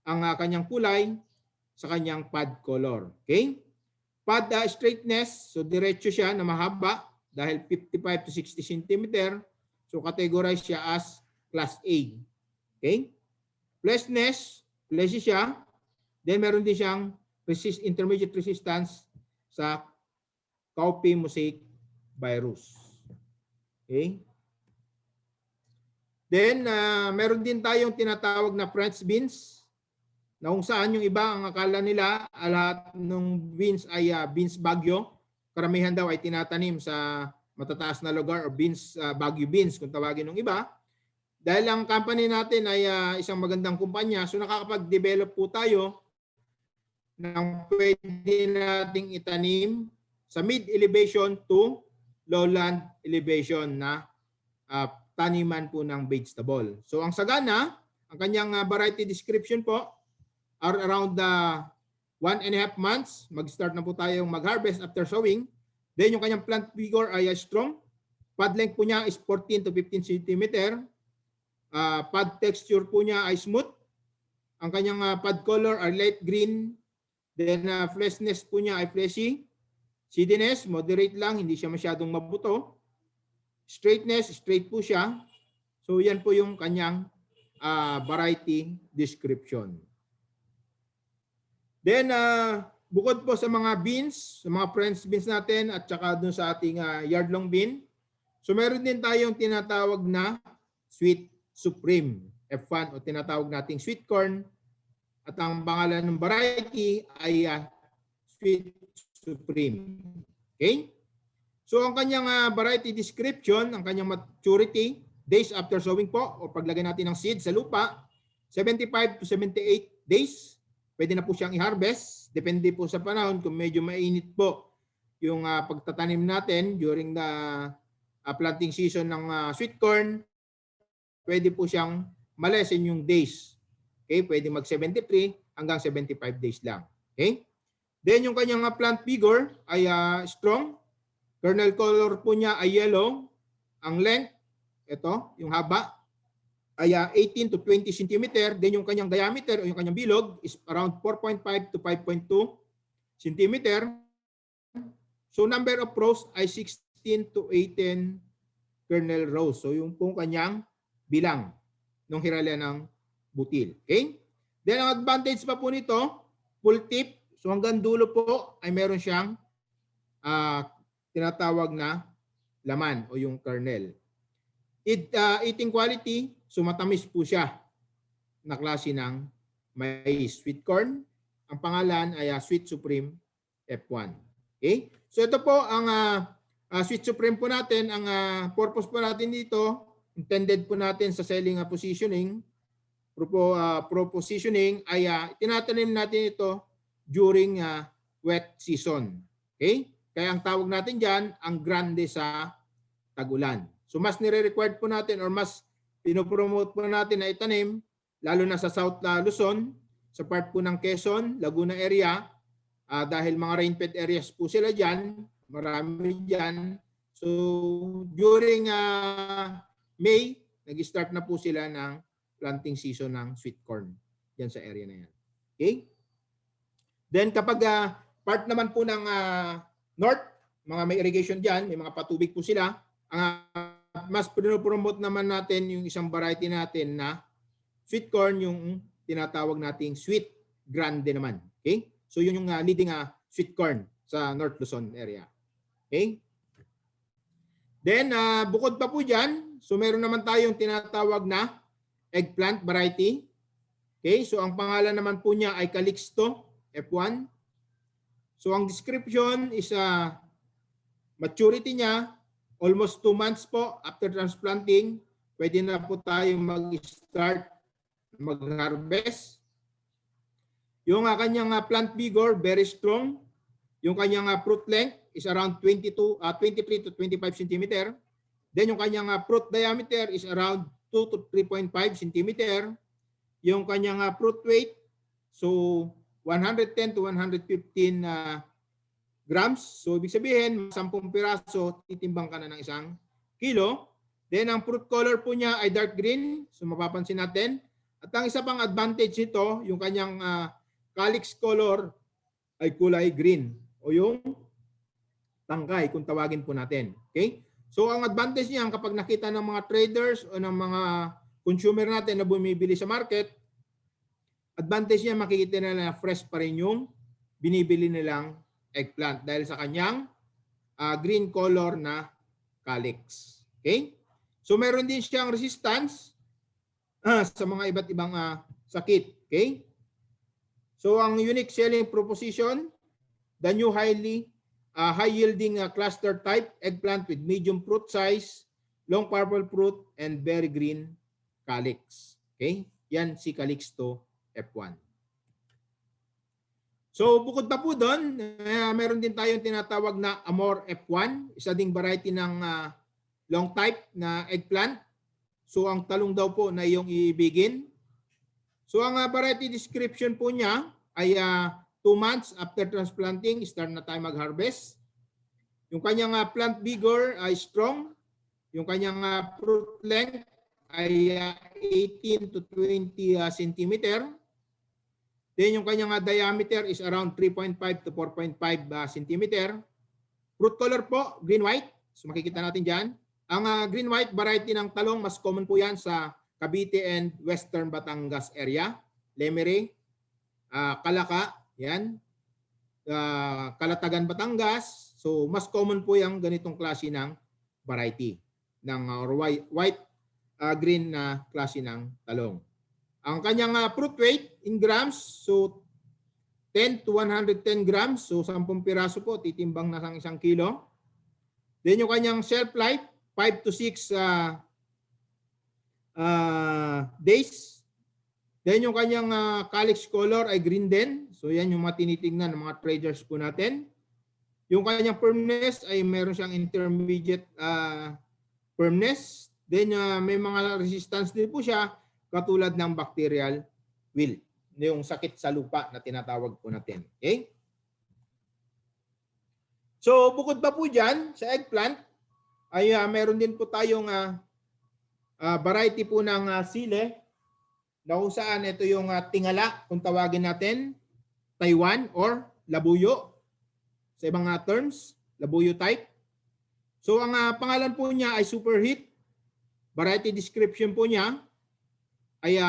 ang kanyang kulay sa kanyang pod color. Okay? Pod straightness, so diretso siya na mahaba dahil 55 to 60 cm. So So categorize siya as class A. Okay? Fleshiness, fleshy siya. Then meron din siyang intermediate resistance sa cowpea mosaic virus. Okay? Then meron din tayong tinatawag na French beans na kung saan yung iba ang akala nila lahat ng beans ay beans bagyo. Karamihan daw ay tinatanim sa matataas na lugar o beans, bagyo beans kung tawagin ng iba. Dahil ang company natin ay isang magandang kumpanya, so nakakapag-develop po tayo ng pwede nating itanim sa mid-elevation to lowland elevation na taniman po ng vegetable. So ang sagana, ang kanyang variety description po are around 1.5 months. Mag-start na po tayong mag-harvest after sowing. Then yung kanyang plant vigor ay strong. Pod length po niya is 14 to 15 cm. Pod texture po niya ay smooth. Ang kanyang pod color are light green. Then fleshiness po niya ay fleshy. Seediness, moderate lang, hindi siya masyadong mabuto. Straightness, straight po siya. So yan po yung kanyang variety description. Then bukod po sa mga beans, sa mga French beans natin at saka dun sa ating yardlong bean, so meron din tayong tinatawag na sweet supreme, F1 o tinatawag nating sweet corn. At ang pangalan ng variety ay sweet supreme. Okay? So ang kanyang variety description, ang kanyang maturity, days after sowing po o paglagay natin ng seed sa lupa, 75 to 78 days. Pwede na po siyang i-harvest. Depende po sa panahon kung medyo mainit po yung pagtatanim natin during the planting season ng sweet corn. Pwede po siyang malesen yung days. Okay? Pwede mag 73 hanggang 75 days lang. Okay? Then yung kanyang plant vigor ay strong. Kernel color po niya ay yellow. Ang length, ito, yung haba, ay 18 to 20 cm. Then yung kanyang diameter o yung kanyang bilog is around 4.5 to 5.2 cm. So number of rows ay 16 to 18 kernel rows. So yung pong kanyang bilang ng hiralya ng butil. Okay? Then ang advantage pa po nito, full tip. So hanggang dulo po ay meron siyang tinatawag na laman o yung kernel. Eating quality, so matamis po siya na klase ng mais. Sweet corn, ang pangalan ay Sweet Supreme F1. Okay? So ito po ang Sweet Supreme po natin. Ang purpose po natin dito, intended po natin sa selling positioning, propositioning ay tinatanim natin ito during wet season. Okay? Kaya ang tawag natin dyan, ang grande sa tag-ulan. So mas nire-required po natin or mas pinopromote po natin na itanim, lalo na sa South Luzon, sa part po ng Quezon, Laguna area, dahil mga rain-fed areas po sila dyan, marami dyan. So during May, nag-start na po sila ng planting season ng sweet corn dyan sa area na yan. Okay? Then kapag part naman po ng north, mga may irrigation dyan, may mga patubig po sila, mas pinopromote naman natin yung isang variety natin na sweet corn, yung tinatawag nating sweet grande naman. Okay? So yun yung leading sweet corn sa North Luzon area. Okay? Then bukod pa po dyan, so meron naman tayong tinatawag na eggplant variety. Okay? So ang pangalan naman po niya ay Calixto F1. So ang description is maturity niya almost 2 months po after transplanting. Pwede na po tayong mag-start mag-harvest. Yung kanyang plant vigor very strong. Yung kanyang fruit length is around 23 to 25 cm. Then yung kanyang fruit diameter is around 2 to 3.5 cm. Yung kanyang fruit weight, so 110 to 115 grams. So ibig sabihin, 10 piraso, titimbang ka na ng 1 kilo. Then ang fruit color po niya ay dark green. So mapapansin natin. At ang isa pang advantage nito, yung kanyang calyx color ay kulay green o yung tangkay kung tawagin po natin. Okay? So ang advantage niyan kapag nakita ng mga traders o ng mga consumer natin na bumibili sa market, advantage niya makikita nila na fresh pa rin yung binibili nilang eggplant dahil sa kanyang green color na calyx. Okay? So meron din siyang resistance sa mga iba't ibang sakit. Okay? So ang unique selling proposition, the new high-yielding cluster type eggplant with medium fruit size, long purple fruit, and very green calyx. Okay? Yan si Calixto F1. So bukod pa po doon, meron din tayong tinatawag na Amor F1, isa ding variety ng long type na eggplant. So ang talong daw po na iyong iibigin. So ang variety description po niya ay 2 months after transplanting, start na tayo mag-harvest. Yung kanyang plant vigor ay strong. Yung kanyang fruit length ay 18 to 20 centimeter. Then yung kanyang diameter is around 3.5 to 4.5 centimeter. Fruit color po, green-white. So makikita natin dyan. Ang green-white variety ng talong, mas common po yan sa Cavite and Western Batangas area. Lemery, Calaca, yan. Calatagan, Batangas. So mas common po yung ganitong klase ng variety ng white green na klase ng talong. Ang kanyang fruit weight in grams, so 10 to 110 grams. So 10 piraso po, titimbang na sang 1 kilo. Then yung kanyang shelf life, 5 to 6 days. Then yung kanyang calyx color ay green din. So yan yung mga tinitingnan ng mga traders po natin. Yung kanyang firmness ay meron siyang intermediate firmness. Then may mga resistance din po siya katulad ng bacterial wilt, yung sakit sa lupa na tinatawag po natin. Okay? So bukod pa po dyan sa eggplant, ay meron din po tayong variety po ng sile na kung saan ito yung tingala, kung tawagin natin, Taiwan or labuyo. Sa ibang terms, labuyo type. So ang pangalan po niya ay superheat. Variety description po niya ay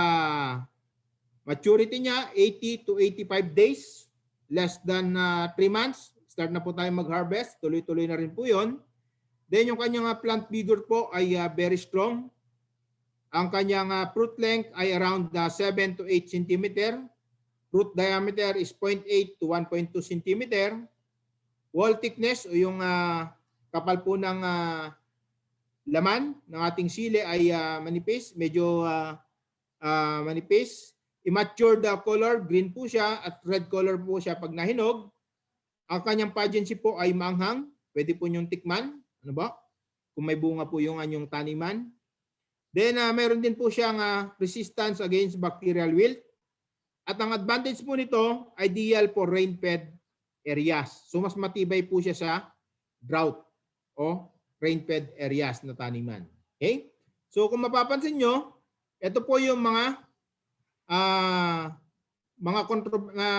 maturity niya 80 to 85 days, less than 3 months. Start na po tayo mag-harvest, tuloy-tuloy na rin po yun. Then yung kanyang plant vigor po ay very strong. Ang kanyang fruit length ay around 7 to 8 cm. Fruit diameter is 0.8 to 1.2 cm. Wall thickness o yung kapal po ng laman ng ating sili ay manipis, medyo manipis. Immature color, green po siya at red color po siya pag nahinog. Ang kanyang pageancy po ay maanghang. Pwede po niyong tikman. Ano ba? Kung may bunga po yung anyong taniman. Then meron din po siyang resistance against bacterial wilt. At ang advantage po nito, ideal for rain-fed areas. So mas matibay po siya sa drought o rain-fed areas na taniman. Okay? So kung mapapansin nyo, ito po yung mga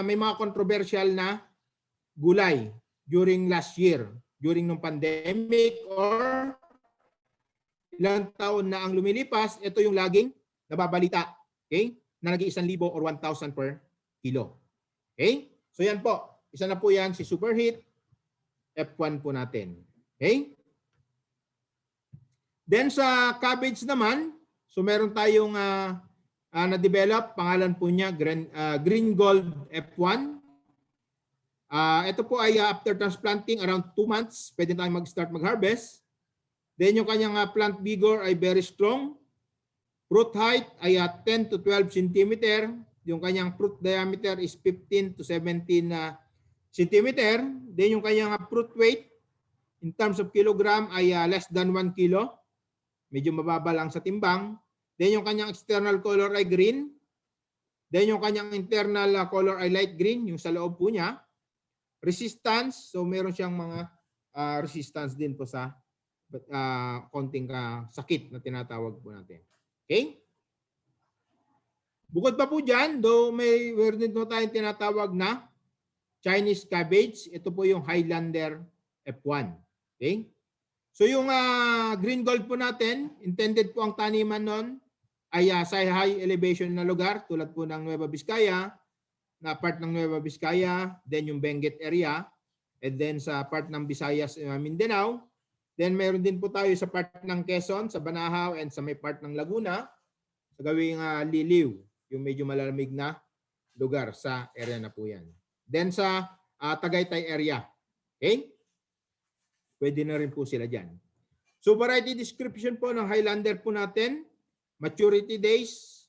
may mga controversial na gulay during last year, during nung pandemic or ilang taon na ang lumilipas, ito yung laging nababalita. Okay? Na nag-1,000 or 1,000 per kilo. Okay? So yan po. Isa na po yan si Superheat F1 po natin. Okay? Then sa cabbage naman, so meron tayong na-develop, pangalan po niya Green Gold F1. Ito po ay after transplanting around 2 months, pwede tayong mag-start mag-harvest. Then yung kanyang plant vigor ay very strong. Fruit height ay 10 to 12 cm. Yung kanyang fruit diameter is 15 to 17 cm. Then yung kanyang fruit weight in terms of kilogram ay less than 1 kilo. Medyo mababa lang sa timbang. Then yung kanyang external color ay green. Then yung kanyang internal color ay light green, yung sa loob po niya. Resistance, so meron siyang mga resistance din po sa konting sakit na tinatawag po natin. Okay? Bukod pa po dyan, though meron din po tayong tinatawag na Chinese cabbage. Ito po yung Highlander F1. Okay? So yung green gold po natin, intended po ang taniman nun ay sa high elevation na lugar tulad po ng Nueva Vizcaya, na part ng Nueva Vizcaya, then yung Benguet area, and then sa part ng Visayas, Mindanao. Then meron din po tayo sa part ng Quezon, sa Banahaw, and sa may part ng Laguna, sa gawing Liliw, yung medyo malamig na lugar sa area na po yan. Then sa Tagaytay area. Okay? Pwede na rin po sila dyan. So variety description po ng Highlander po natin. Maturity days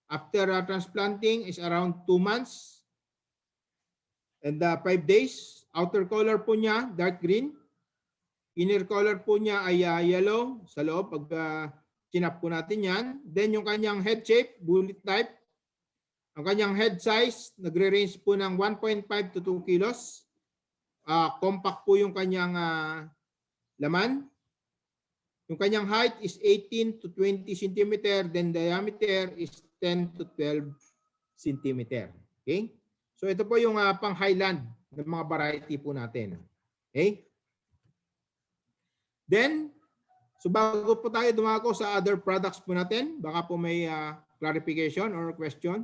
after transplanting is around 2 months and 5 days. Outer color po niya, dark green. Inner color po niya ay yellow sa loob pag chinap po natin yan. Then yung kanyang head shape, bullet type. Ang kanyang head size, nagre-range po ng 1.5 to 2 kilos. Compact po yung kanyang laman. Yung kanyang height is 18 to 20 cm, then diameter is 10 to 12 cm. Okay? So ito po yung pang highland ng mga variety po natin. Okay? Then, so bago po tayo dumako sa other products po natin, baka po may clarification or question.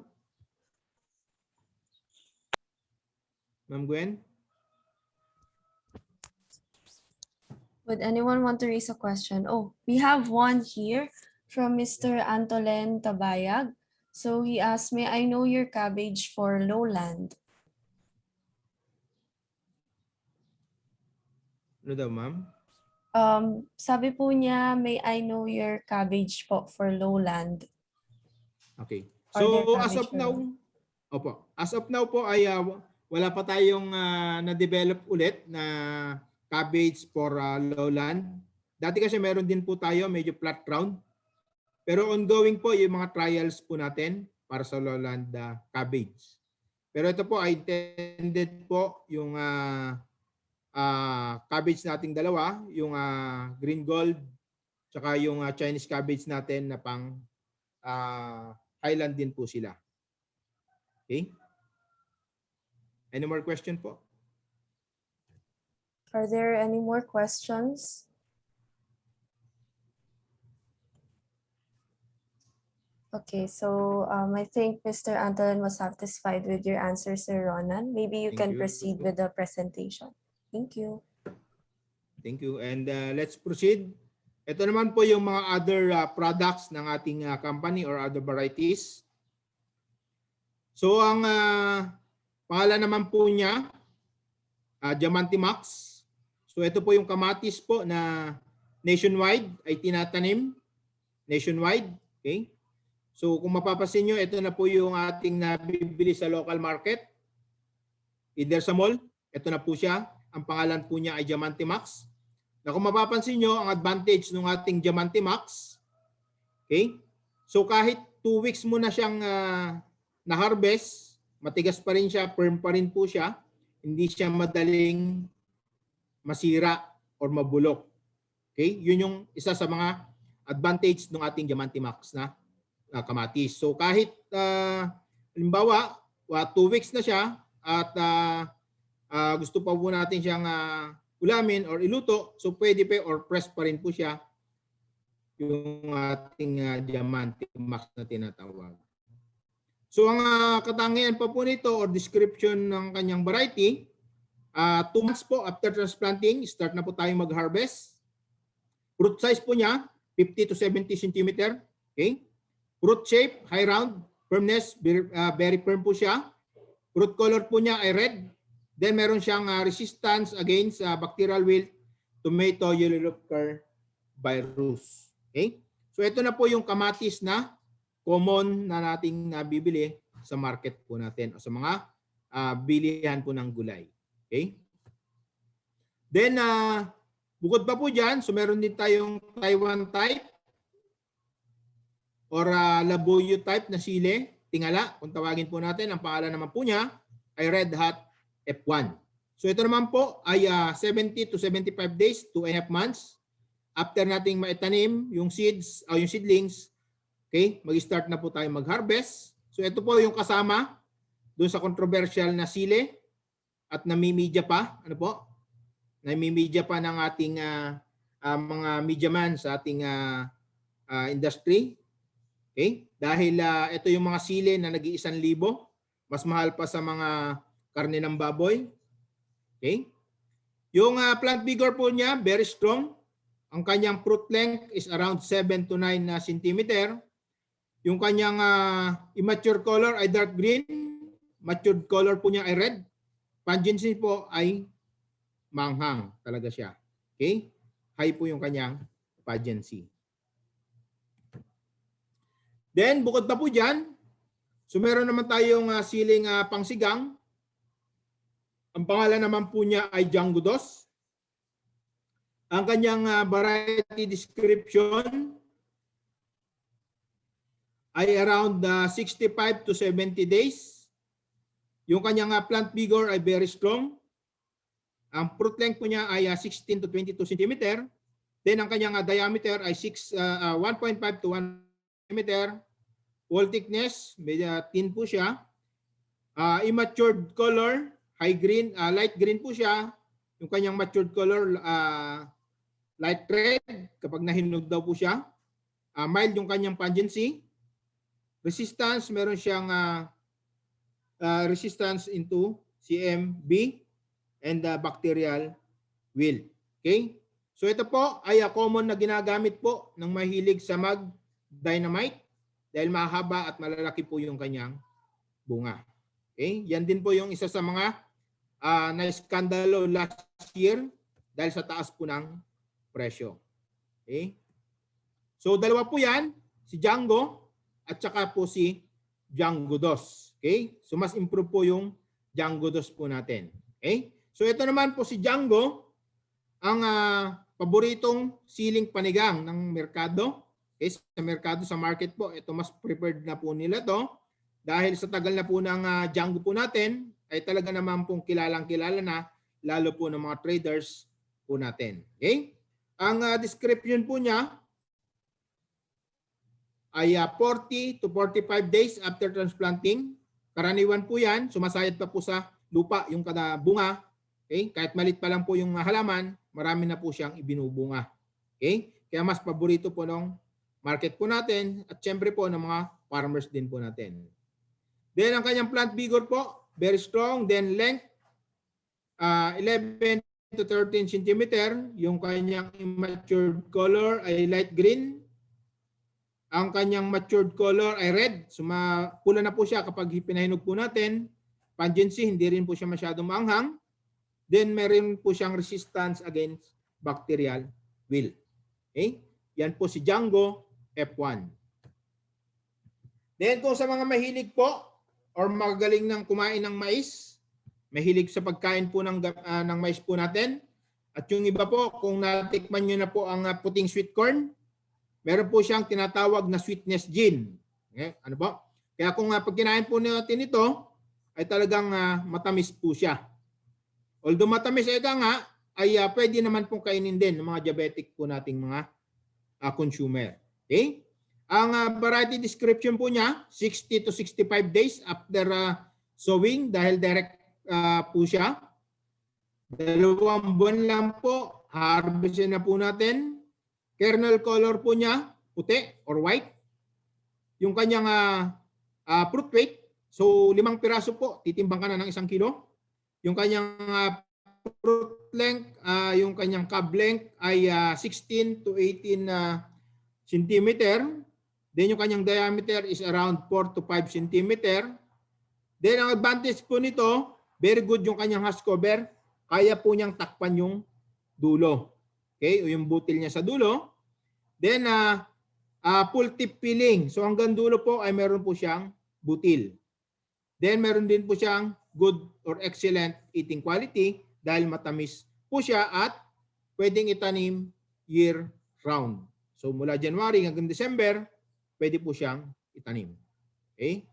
Ma'am Gwen? Would anyone want to raise a question? Oh, we have one here from Mr. Antolen Tabayag. So he asked, may I know your cabbage for lowland? Ano daw, ma'am? Sabi po niya, may I know your cabbage po for lowland? Okay. Or their So as cabbage of for now, opo. As of now po ay wala pa tayong na-develop ulit na cabbage for lowland. Dati kasi meron din po tayo medyo flat ground. Pero ongoing po yung mga trials po natin para sa lowland cabbage. Pero ito po ay intended po yung cabbage nating dalawa, yung green gold tsaka yung Chinese cabbage natin na pang highland din po sila. Okay? Any more question po? Are there any more questions? Okay, so I think Mr. Antolen was satisfied with your answer, Sir Ronan. Maybe you Thank can you. proceed with the presentation. Thank you. Thank you. And let's proceed. Ito naman po yung mga other products ng ating company or other varieties. So ang pangalan naman po niya, Diamante Max. So ito po yung kamatis po na nationwide ay tinatanim. Nationwide. Okay? So kung mapapansin nyo, ito na po yung ating nabibili sa local market. Either sa mall, ito na po siya. Ang pangalan po niya ay Diamante Max. Na kung mapapansin nyo, ang advantage ng ating Diamante Max, okay? So kahit 2 weeks mo na siyang na-harvest, matigas pa rin siya, firm pa rin po siya. Hindi siya madaling masira or mabulok. Okay? Yun yung isa sa mga advantage ng ating Diamante Max na kamatis. So kahit halimbawa 2 weeks na siya at gusto pa po natin siyang ulamin or iluto, so pwede pa or press pa rin po siya yung ating Diamante Max na tinatawag. So ang katangian pa po nito or description ng kanyang variety, 2 months po after transplanting, start na po tayong mag-harvest. Fruit size po niya, 50 to 70 cm. Okay? Fruit shape, high round, firmness, very firm po siya. Fruit color po niya ay red. Then meron siyang resistance against bacterial wilt, tomato yellow leaf virus. Okay? So ito na po yung kamatis na common na nating nabibili sa market po natin o sa mga bilihan po ng gulay. Okay? Then, bukod pa po dyan, so meron din tayong Taiwan type or Labuyo type na sili, tingala, kung tawagin po natin. Ang pangalan naman po niya ay Red Hot F1. So ito naman po ay 70 to 75 days, 2.5 months. After nating maitanim yung seeds o yung seedlings, okay, mag-start na po tayo mag-harvest. So ito po yung kasama doon sa controversial na sili at namimidya pa, ano po? Namimidya pa ng ating mga media man sa ating industry. Okay? Dahil ito yung mga sili na nag-1,000, mas mahal pa sa mga karne ng baboy. Okay? Yung plant vigor po niya, very strong. Ang kanyang fruit length is around 7 to 9 centimeter. Yung kanyang immature color ay dark green. Matured color po niya ay red. Pungency po ay manghang talaga siya. Okay? High po yung kanyang pungency. Then, bukod pa po dyan, so meron naman tayong siling pangsigang. Ang pangalan naman po niya ay Django Dos. Ang kanyang variety description ay around 65 to 70 days. Yung kanyang plant vigor ay very strong. Ang fruit length po niya ay 16 to 22 cm. Then ang kanyang diameter ay 1.5 to 1 cm. Wall thickness, thin po siya. Immatured color, high green, light green po siya. Yung kanyang matured color, light red kapag nahinog daw po siya. Mild yung kanyang pungency. Resistance, meron siyang resistance into CMB and bacterial wilt. Okay? So ito po ay common na ginagamit po ng mahilig sa mag-dynamite dahil mahaba at malalaki po yung kanyang bunga. Okay? Yan din po yung isa sa mga na-skandalo last year dahil sa taas po ng presyo. Okay? So dalawa po yan, si Django at saka po si Django Dos. Okay? So mas improve po yung Django Dos po natin. Okay? So ito naman po si Django, ang paboritong siling panigang ng merkado. Okay? Sa merkado, sa market po, ito mas preferred na po nila to. Dahil sa tagal na po ng Django po natin, ay talaga naman pong kilalang-kilala na, lalo po ng mga traders po natin. Okay? Ang description po niya ay 40 to 45 days after transplanting. Karaniwan po yan, sumasayad pa po sa lupa yung kada bunga. Okay? Kahit malit pa lang po yung halaman, marami na po siyang ibinubunga. Okay? Kaya mas paborito po ng market po natin at syempre po ng mga farmers din po natin. Then ang kanyang plant vigor po, very strong. Then length, 11 to 13 cm. Yung kanyang immature color ay light green. Ang kanyang matured color ay red. So pula na po siya kapag pinahinog po natin. Pungency, hindi rin po siya masyadong maanghang. Then meron po siyang resistance against bacterial wilt. Okay? Yan po si Django F1. Then kung sa mga mahilig po or magaling ng kumain ng mais, mahilig sa pagkain po ng mais po natin. At yung iba po, kung natikman nyo na po ang puting sweet corn, meron po siyang tinatawag na sweetness gene. Okay? Ano po? Kaya kung pag kinain po natin ito, ay talagang matamis po siya. Although matamis ito nga, ay pwede naman pong kainin din ng mga diabetic po nating mga consumer. Okay? Ang variety description po niya, 60 to 65 days after sowing dahil direct po siya. 2 buwan lang po, harvestin na po natin. Kernel color po niya, puti or white. Yung kanyang fruit weight, so 5 piraso po, titimbang ka na ng 1 kilo. Yung kanyang fruit length, yung kanyang cob length ay 16 to 18 centimeter. Then yung kanyang diameter is around 4 to 5 centimeter. Then ang advantage po nito, very good yung kanyang husk cover. Kaya po niyang takpan yung dulo. Okay, o yung butil niya sa dulo. Then, full tip peeling. So hanggang dulo po ay meron po siyang butil. Then, meron din po siyang good or excellent eating quality dahil matamis po siya at pwedeng itanim year round. So mula January hanggang December, pwede po siyang itanim. Okay?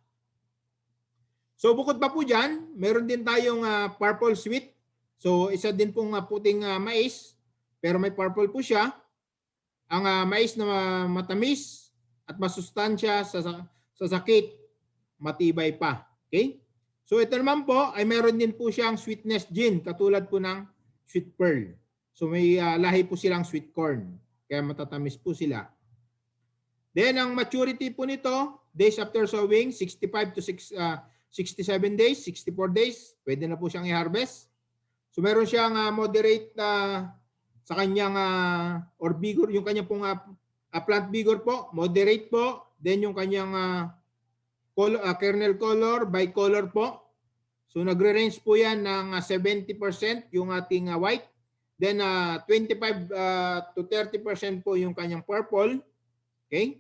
So bukod pa po dyan, meron din tayong purple sweet. So isa din pong puting mais. Pero may purple po siya. Ang mais na matamis at masustansya sa sakit, matibay pa. Okay? So ito naman po ay meron din po siyang sweetness gene katulad po ng sweet pearl. So may lahi po silang sweet corn. Kaya matatamis po sila. Then ang maturity po nito, days after sowing, 65 to 67 days, 64 days, pwede na po siyang i-harvest. So meron siyang moderate sa kanyang or vigor, yung kanyang pong plant vigor po, moderate po. Then yung kanyang kernel color, bicolor po. So nagre-range po yan ng 70% yung ating white. Then 25 to 30% po yung kanyang purple. Okay?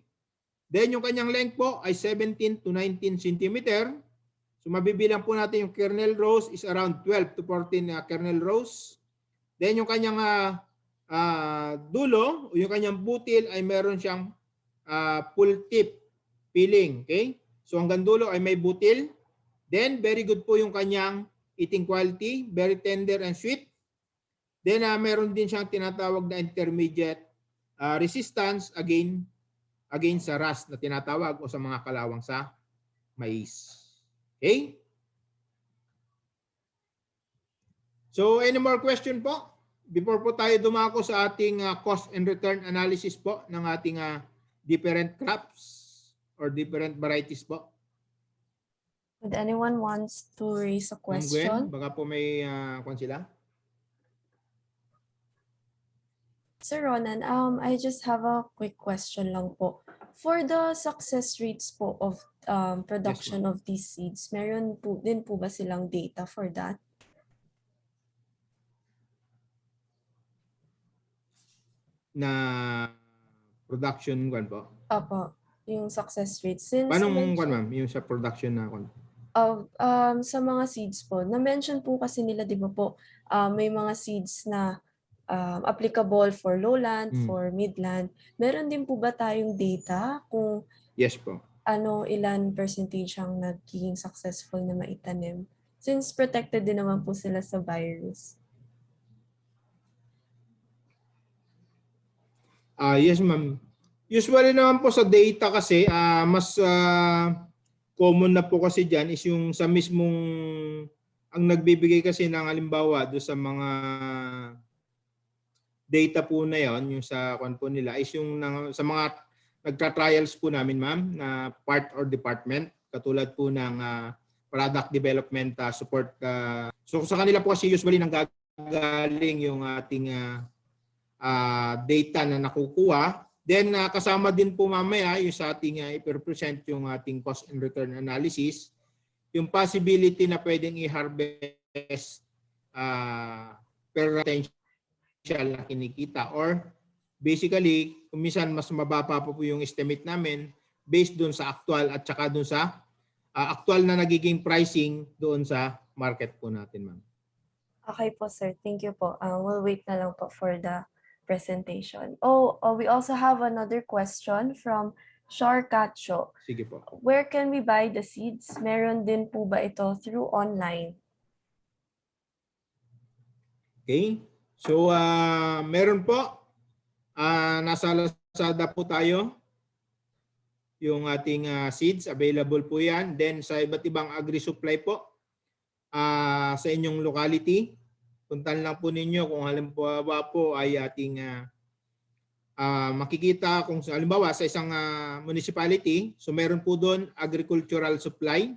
Then yung kanyang length po ay 17 to 19 cm. So mabibilang po natin yung kernel rows is around 12 to 14 kernel rows. Then yung kanyang dulo o yung kanyang butil ay meron siyang full tip peeling. Okay? So hanggang dulo ay may butil. Then very good po yung kanyang eating quality, very tender and sweet. Then meron din siyang tinatawag na intermediate resistance against sa rust na tinatawag o sa mga kalawang sa mais. Okay? So any more question po? Before po tayo dumako sa ating cost and return analysis po ng ating different crops or different varieties po. Would anyone wants to raise a Ma'am Gwen, question? baka po may kung sila. Sir Ronan, I just have a quick question lang po. For the success rates po of production of these seeds, meron po din po ba silang data for that? Na production kwan po? Opo, yung success rate. Since Paano kwan ma'am, yung sa production na kwan? Sa mga seeds po, na-mention po kasi nila, di ba po, may mga seeds na applicable for lowland, for midland. Meron din po ba tayong data kung Yes po. ilan percentage ang nagiging successful na maitanim? Since protected din naman po sila sa virus. Yes ma'am. Usually naman po sa data kasi mas common na po kasi dyan is yung sa mismong ang nagbibigay kasi ng halimbawa do sa mga data po na yon, yung sa kwan po nila is yung sa mga nagtra-trials po namin ma'am na part or department katulad po ng product development support. So sa kanila po kasi usually nanggagaling yung ating data na nakukuha. Then kasama din po mamaya yung sa ating i-present yung ating cost and return analysis, yung possibility na pwedeng i-harvest per potential na kinikita or basically kung minsan mas mababa po yung estimate namin based doon sa actual at saka doon sa actual na nagiging pricing doon sa market po natin ma'am. Okay po sir, thank you po. We'll wait na lang po for the presentation. We also have another question from Sharkacho. Sige po. Where can we buy the seeds? Meron din po ba ito through online? Okay. So meron po. Nasa Lazada po tayo. Yung ating seeds available po yan. Then sa iba't ibang agri-supply po sa inyong locality. Puntahan lang po ninyo kung halimbawa po ay ating makikita kung halimbawa sa isang municipality, so meron po doon agricultural supply.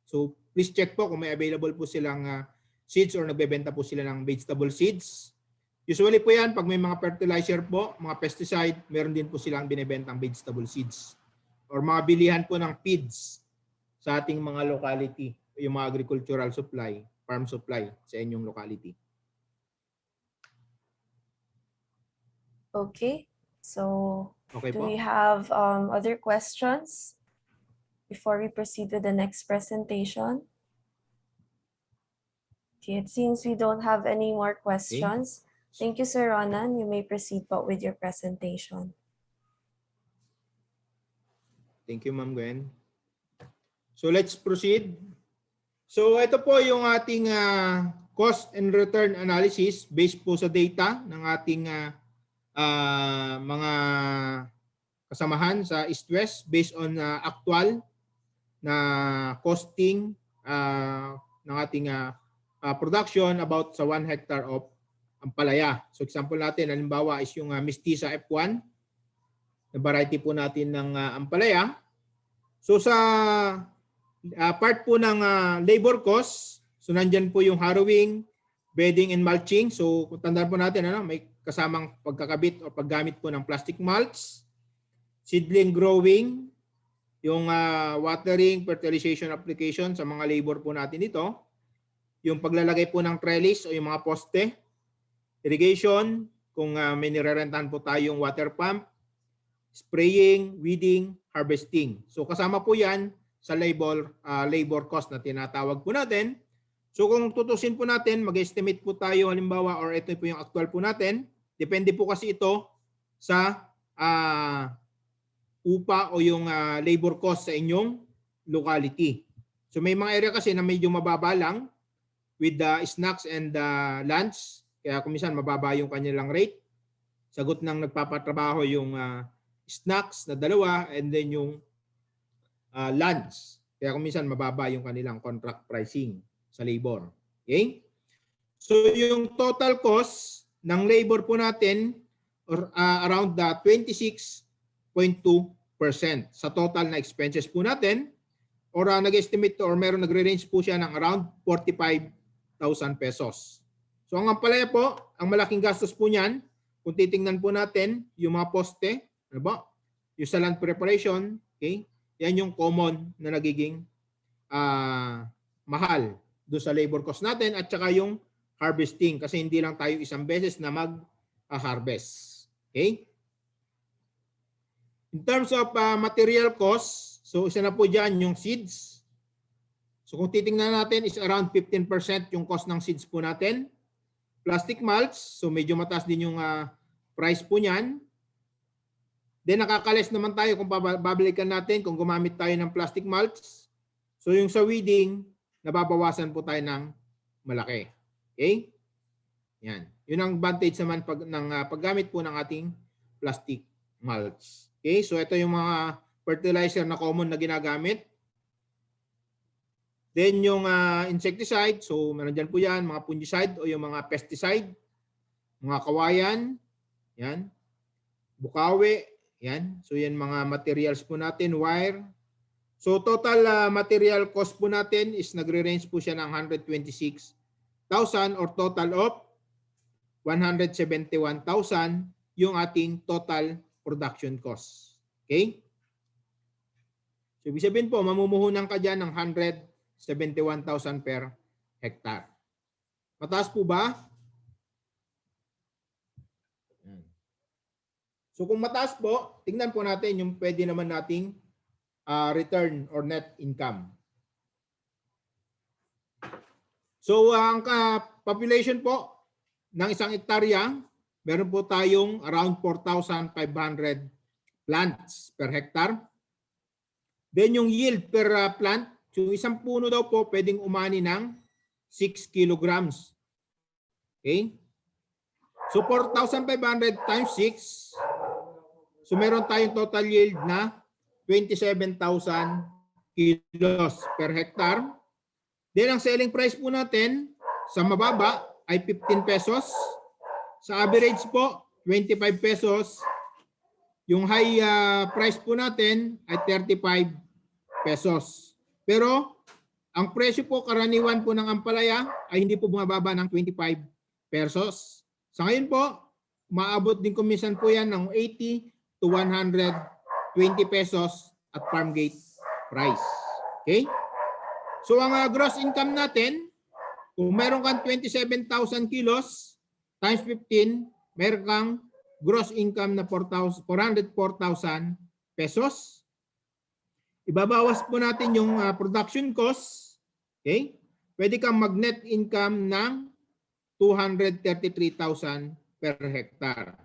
So please check po kung may available po silang seeds or nagbebenta po sila ng vegetable seeds. Usually po yan, pag may mga fertilizer po, mga pesticide, meron din po silang binibentang vegetable seeds. Or mga bilihan po ng feeds sa ating mga locality, yung mga agricultural supply, farm supply sa inyong locality. Okay, so Okay do po? we have other questions before we proceed to the next presentation? Okay, it seems we don't have any more questions. Thank you, Sir Ronan. You may proceed po with your presentation. Thank you, Ma'am Gwen. So let's proceed. So ito po yung ating cost and return analysis based po sa data ng ating mga kasamahan sa East-West based on actual na costing ng ating production about sa 1 hectare of ampalaya. So example natin, halimbawa is yung Mestiza F1, na variety po natin ng ampalaya. So sa part po ng labor cost, so nandyan po yung harrowing, bedding and mulching. So tandaan po natin, may kasamang pagkakabit o paggamit po ng plastic mulch, seedling growing, yung watering, fertilization application sa mga labor po natin ito, yung paglalagay po ng trellis o yung mga poste, irrigation, kung may nirerentahan po tayong water pump, spraying, weeding, harvesting. So kasama po yan sa labor cost na tinatawag po natin. So kung tutusin po natin, mag-estimate po tayo halimbawa or ito po yung actual po natin. Depende po kasi ito sa upa o yung labor cost sa inyong locality. So may mga area kasi na medyo mababa lang with the snacks and the lunch. Kaya kung minsan mababa yung kanilang rate. Sagot ng nagpapatrabaho yung snacks na 2 and then yung lunch. Kaya kung minsan mababa yung kanilang contract pricing sa labor. Okay? So yung total cost ng labor po natin around 26.2% sa total na expenses po natin, or nag-estimate or meron nagre-range po siya ng around 45,000 pesos. So ang ampalaya po, ang malaking gastos po niyan, kung titingnan po natin yung mga poste, ano ba? Yung sa land preparation, okay? Yan yung common na nagiging mahal do sa labor cost natin, at saka yung harvesting kasi hindi lang tayo isang beses na mag-harvest. Okay? In terms of material cost, so isa na po dyan yung seeds. So kung titingnan natin is around 15% yung cost ng seeds po natin. Plastic mulch, so medyo mataas din yung price po niyan. Then nakakales naman tayo kung babalikan natin kung gumamit tayo ng plastic mulch. So yung sa weeding, nababawasan po tayo ng malaki. Okay? Yan. Yun ang advantage naman ng paggamit po ng ating plastic mulch. Okay? So ito yung mga fertilizer na common na ginagamit. Then yung insecticide, so meron dyan po yan, mga fungicide o yung mga pesticide, mga kawayan, yan, bukawi, yan. So yan mga materials po natin, wire. So total material cost po natin is nagre-range po siya ng 126,000 or total of 171,000 yung ating total production cost. Okay? So ibig sabihin po, mamumuhunan ka dyan ng 171,000 per hectare. Mataas po ba? So kung mataas po, tingnan po natin yung pwede naman nating return or net income. So ang population po ng isang hektarya, meron po tayong around 4,500 plants per hectare. Then yung yield per plant, so isang puno daw po pwedeng umani ng 6 kilograms. Okay? So 4,500 times 6, so meron tayong total yield na 27,000 kilos per hectare. Then ang selling price po natin sa mababa ay 15 pesos. Sa average po, 25 pesos. Yung high price po natin ay 35 pesos. Pero ang presyo po karaniwan po ng ampalaya ay hindi po bumababa ng 25 pesos. Sa ngayon po, maabot din kuminsan po yan ng 80 to 120 pesos at farm gate price. Okay? So ang gross income natin, kung meron kang 27,000 kilos times 15, meron kang gross income na 404,000 pesos. Ibabawas po natin yung production cost. Okay? Pwede kang mag-net income ng 233,000 per hectare.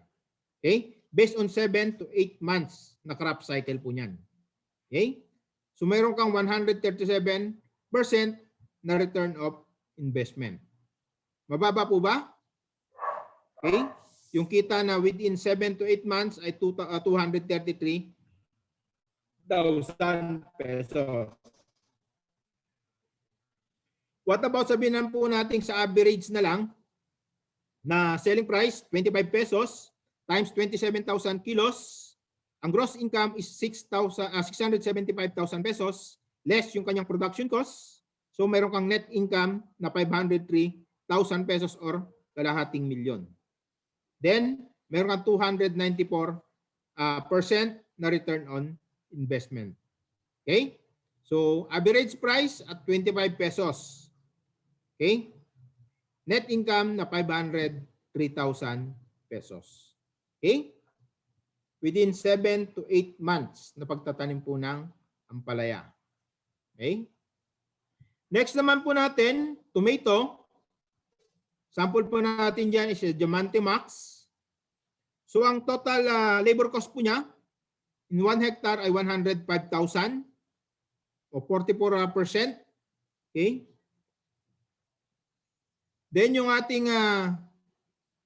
Okay? Based on 7 to 8 months na crop cycle po niyan. Okay? So meron kang 137% na return of investment. Mababa po ba? Okay? Yung kita na within 7 to 8 months ay 233,000 pesos. What about sabihin po natin sa average na lang? na selling price, 25 pesos times 27,000 kilos. Ang gross income is 675,000 pesos less yung kanyang production cost. So meron kang net income na 503,000 pesos or kalahating milyon. Then, meron kang 294% na return on investment. Okay? So, average price at 25 pesos. Okay? Net income na 503,000 pesos. Okay? Within 7 to 8 months na pagtatanim po ng ampalaya. Okay? Next naman po natin, tomato. Sample po natin dyan is Diamante Max. So ang total labor cost po niya in 1 hectare ay 105,000 o 44%. Okay? Then yung ating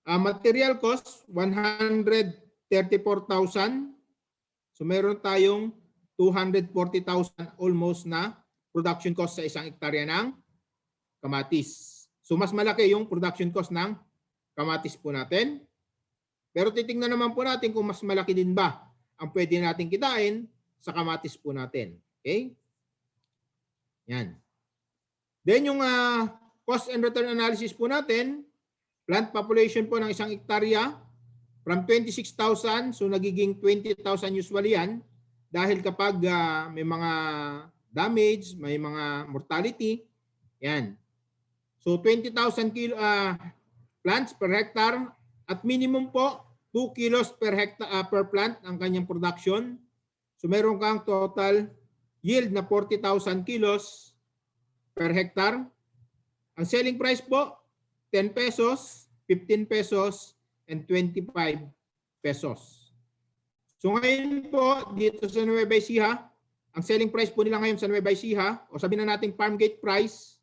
material cost, 134,000. So meron tayong 240,000 almost na production cost sa isang hektarya ng kamatis. So mas malaki yung production cost ng kamatis po natin. Pero titingnan naman po natin kung mas malaki din ba ang pwede natin kitain sa kamatis po natin. Okay? Yan. Then yung cost and return analysis po natin, plant population po ng isang hektarya from 26,000, so nagiging 20,000 usually yan. Dahil kapag may mga damage, may mga mortality, yan. So 20,000 plants per hectare at minimum po 2 kilos per hectare per plant ang kanyang production. So meron kang total yield na 40,000 kilos per hectare. Ang selling price po 10 pesos, 15 pesos and 25 pesos. So ngayon po dito sa Nueva Ecija, ang selling price po nila ngayon sa Nueva Ecija o sabihin na nating farm gate price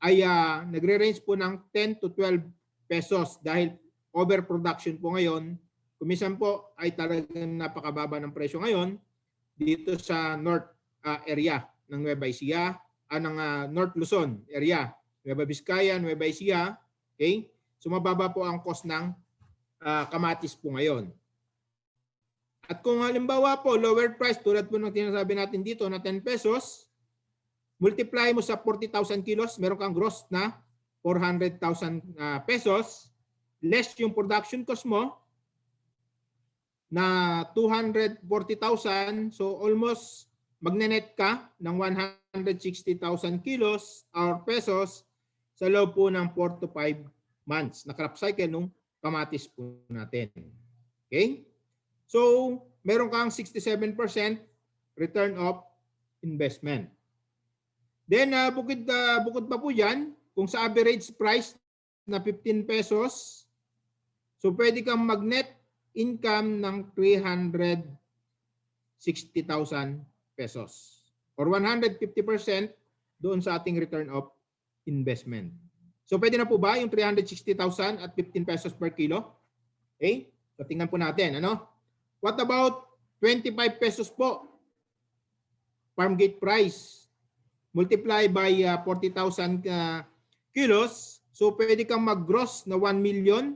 ay nagre-range po ng 10 to 12 pesos dahil overproduction po ngayon. Kumisan po ay talagang napakababa ng presyo ngayon dito sa north area ng Nueva Ecija, ng North Luzon area, Nueva Vizcaya, Nueva Ecija. Okay? So mababa po ang cost ng kamatis po ngayon. At kung halimbawa po lower price tulad po ng tinasabi natin dito na 10 pesos, multiply mo sa 40,000 kilos, meron kang gross na 400,000 pesos, less yung production cost mo na 240,000, so almost magnenet ka ng 160,000 kilos or pesos sa loob po ng 4 to 5 months na crop cycle nung kamatis po natin. Okay? So, meron kang 67% return of investment. Then, bukod pa po dyan, kung sa average price na 15 pesos, so pwede kang mag-net income ng 360,000 pesos or 150% doon sa ating return of investment. So pwede na po ba yung 360,000 at 15 pesos per kilo? Okay? So tingnan po natin. Ano? What about 25 pesos po? Farm gate price. Multiply by 40,000 kilos. So pwede kang mag-gross na 1 million.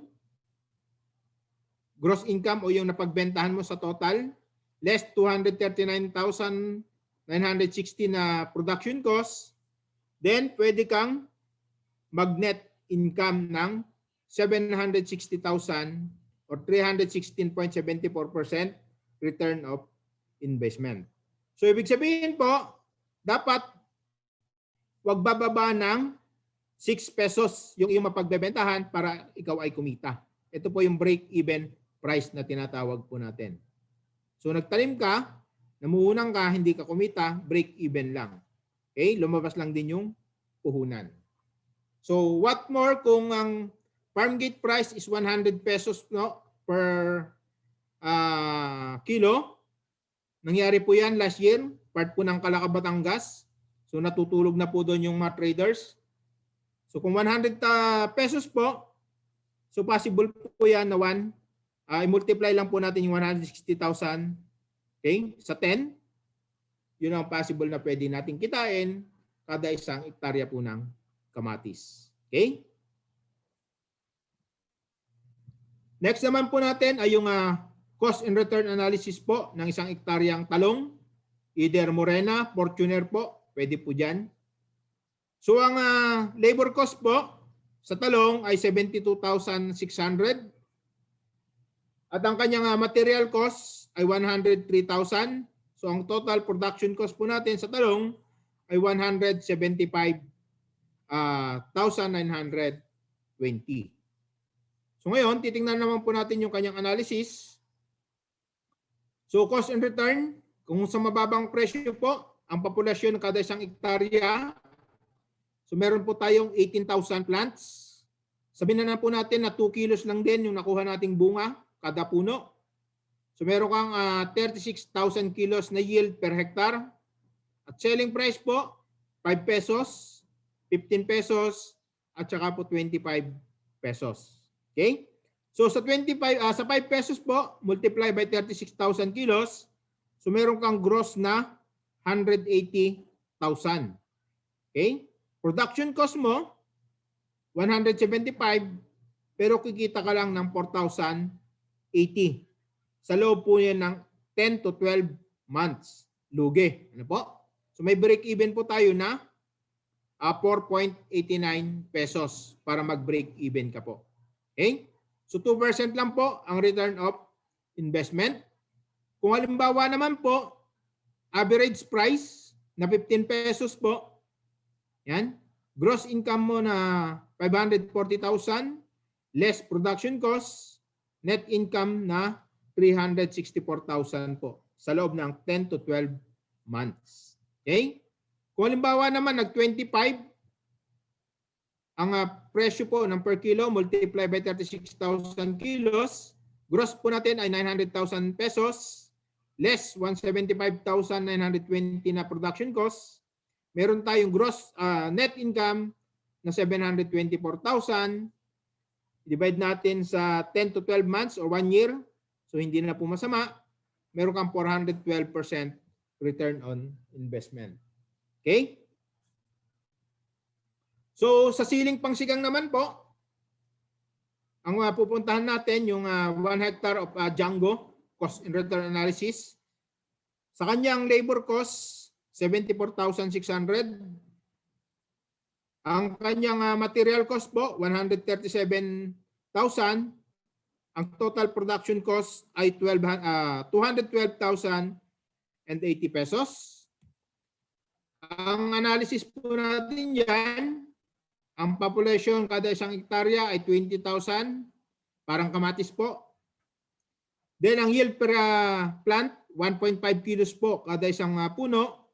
Gross income o yung napagbentahan mo sa total. Less 239,960 na production cost. Then pwede kang mag-net income ng 760,000 or 316.74% return of investment. So ibig sabihin po, dapat wag bababa ng 6 pesos yung iyong mapagbebentahan para ikaw ay kumita. Ito po yung break-even price na tinatawag po natin. So nagtanim ka, namuhunang ka, hindi ka kumita, break-even lang. Okay? Lumabas lang din yung puhunan. So what more kung ang farm gate price is 100 pesos no, per kilo. Nangyari po yan last year, part po ng Calaca, Batangas. So natutulog na po doon yung mga traders. So kung 100 pesos po, so possible po yan na i-multiply lang po natin yung 160,000 okay, sa 10. Yun ang possible na pwede natin kitain kada isang hektarya po ng kamatis. Okay? Next naman po natin ay yung cost and return analysis po ng isang hektaryang talong. Either Morena, Fortuner po, pwede po dyan. So ang labor cost po sa talong ay 72,600 at ang kanyang material cost ay 103,000. So ang total production cost po natin sa talong ay 175,920. So ngayon, titingnan naman po natin yung kanyang analysis. So cost and return, kung sa mababang presyo po, ang populasyon ng kada isang hektarya, so meron po tayong 18,000 plants. Sabihin na po natin na 2 kilos lang din yung nakuha nating bunga kada puno. So meron kang 36,000 kilos na yield per hectare. At selling price po, 5 pesos, 15 pesos, at saka po 25 pesos. Okay? So sa 5 pesos po, multiply by 36,000 kilos, so meron kang gross na 180,000. Okay? Production cost mo, 175, pero kikita ka lang ng 4,080. Sa loob po yan ng 10 to 12 months. Lugi. Ano po? So may break even po tayo na 4.89 pesos para mag-break even ka po. Okay? So 2% lang po ang return of investment. Kung halimbawa naman po, average price na 15 pesos po, yan, gross income mo na 540,000, less production cost, net income na 364,000 po sa loob ng 10 to 12 months. Okay? Kung halimbawa naman nag-25, ang presyo po ng per kilo multiply by 36,000 kilos, gross po natin ay 900,000 pesos, less 175,920 na production cost. Meron tayong gross net income na 724,000. Divide natin sa 10 to 12 months or 1 year. So hindi na po masama. Meron kang 412% return on investment. Okay? So sa siling pangsigang naman po, ang pupuntahan natin yung 1 hectare of Django cost and return analysis. Sa kanyang labor cost, 74,600. Ang kanyang material cost po, 137,000. Ang total production cost ay 212,080 pesos. Ang analysis po natin yan, ang population kada isang hektarya ay 20,000. Parang kamatis po. Then ang yield per plant, 1.5 kilos po kada isang puno.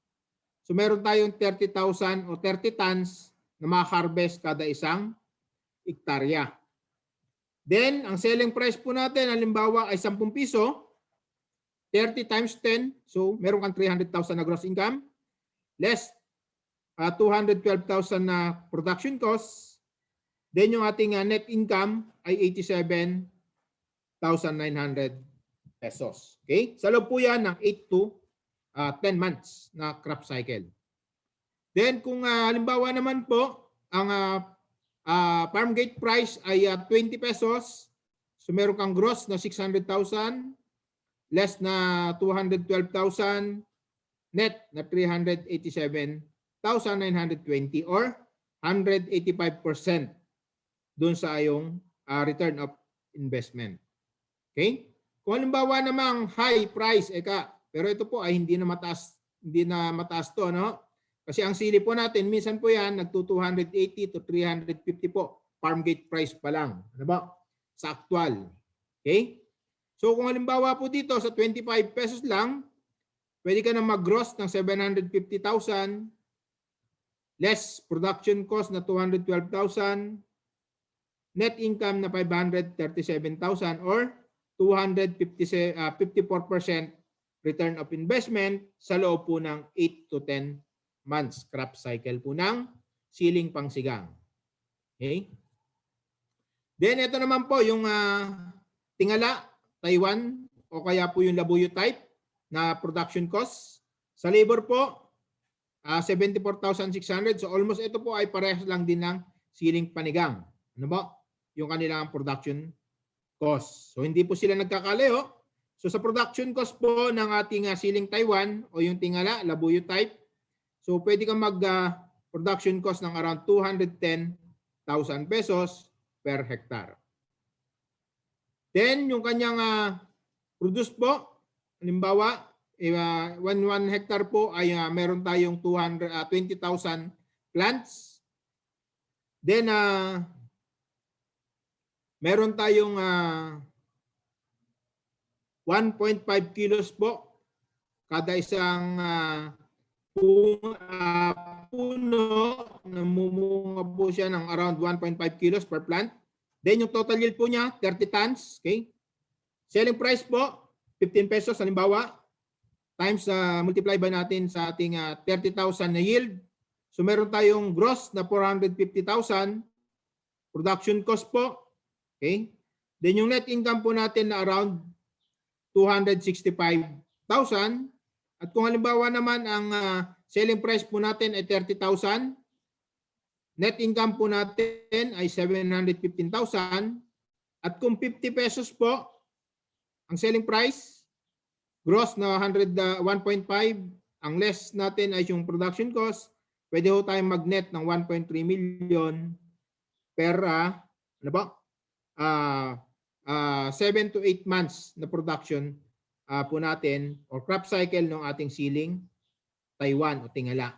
So meron tayong 30,000 o 30 tons na maka-harvest kada isang hektarya. Then ang selling price po natin, halimbawa ay 10 piso, 30 times 10, so meron kang 300,000 na gross income, less 212,000 na production costs. Then yung ating net income ay 87,900 pesos. Okay? Sa loob po yan ng 8 to 10 months na crop cycle. Then kung halimbawa naman po, ang farm gate price ay 20 pesos. So meron kang gross na 600,000, less na 212,000, net na 387,920 or 185% doon sa iyong return of investment. Okay? Kung halimbawa namang high price, pero ito po ay hindi na mataas to, no? Kasi ang sili po natin, minsan po yan, nagto 280 to 350 po. Farm gate price pa lang. Ano ba? Sa actual. Okay? So kung halimbawa po dito sa 25 pesos lang, pwede ka na mag-gross ng 750,000, less production cost na 212,000, net income na 537,000 or 54% return of investment sa loob po ng 8 to 10 months crop cycle po ng siling pangsigang. Okay? Then ito naman po yung tingala, Taiwan o kaya po yung labuyo type na production cost. Sa labor po, 74,600. So almost ito po ay parehas lang din ng siling panigang. Ano ba? Yung kanilang production cost. So hindi po sila nagkakalayo. So sa production cost po ng ating siling Taiwan o yung tingala, labuyo type, so pwede kang mag-production cost ng around 210,000 pesos per hectare. Then yung kanyang produce po, halimbawa, 1 hectare po ay meron tayong 20,000 plants. Then meron tayong 1.5 kilos po kada isang puno, namumunga po siya ng around 1.5 kilos per plant. Then yung total yield po niya, 30 tons. Okay? Selling price po, 15 pesos halimbawa, times multiply by natin sa ating 30,000 na yield. So meron tayong gross na 450,000. Production cost po. Okay? Then yung net income po natin na around 265,000. At kung halimbawa naman ang selling price po natin ay 30,000, net income po natin ay 715,000. At kung 50 pesos po ang selling price, gross na 1.5, ang less natin ay yung production cost, pwede ho tayong mag-net ng 1.3 million per 7 to 8 months na production po natin or crop cycle ng ating siling Taiwan o tingala.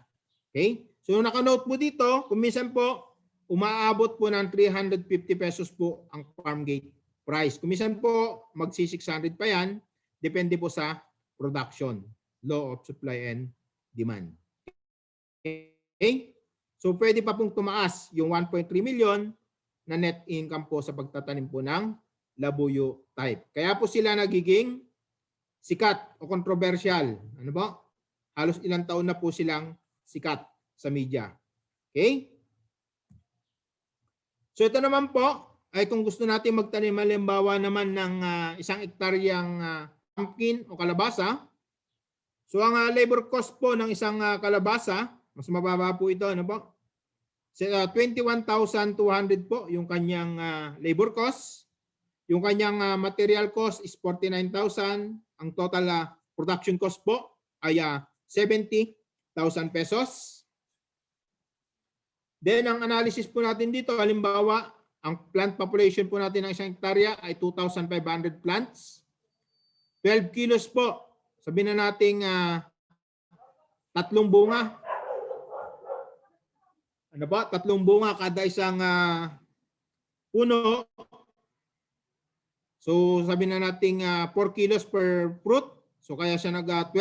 Okay? So naka-note po dito, kung minsan po umaabot po ng 350 pesos po ang farm gate price. Kung minsan po magsi-600 pa yan, depende po sa production, law of supply and demand. Okay? So pwede pa pong tumaas yung 1.3 million na net income po sa pagtatanim po ng labuyo type. Kaya po sila nagiging sikat o controversial. Ano ba? Halos ilang taon na po silang sikat sa media. Okay? So ito naman po ay kung gusto natin magtanim halimbawa naman ng 1 hektaryang pumpkin o kalabasa. So ang labor cost po ng isang kalabasa, mas mababa po ito, ano po? 21,200 po yung kanyang labor cost. Yung kanyang material cost is 49,000. Ang total production cost po ay 70,000 pesos. Then ang analysis po natin dito, halimbawa, ang plant population po natin ng 1 hektarya ay 2,500 plants. 12 kilos po. Sabihin na natin 3 bunga. Ano ba? 3 bunga kada isang puno. So sabihin na natin 4 kilos per fruit. So kaya siya nag-12.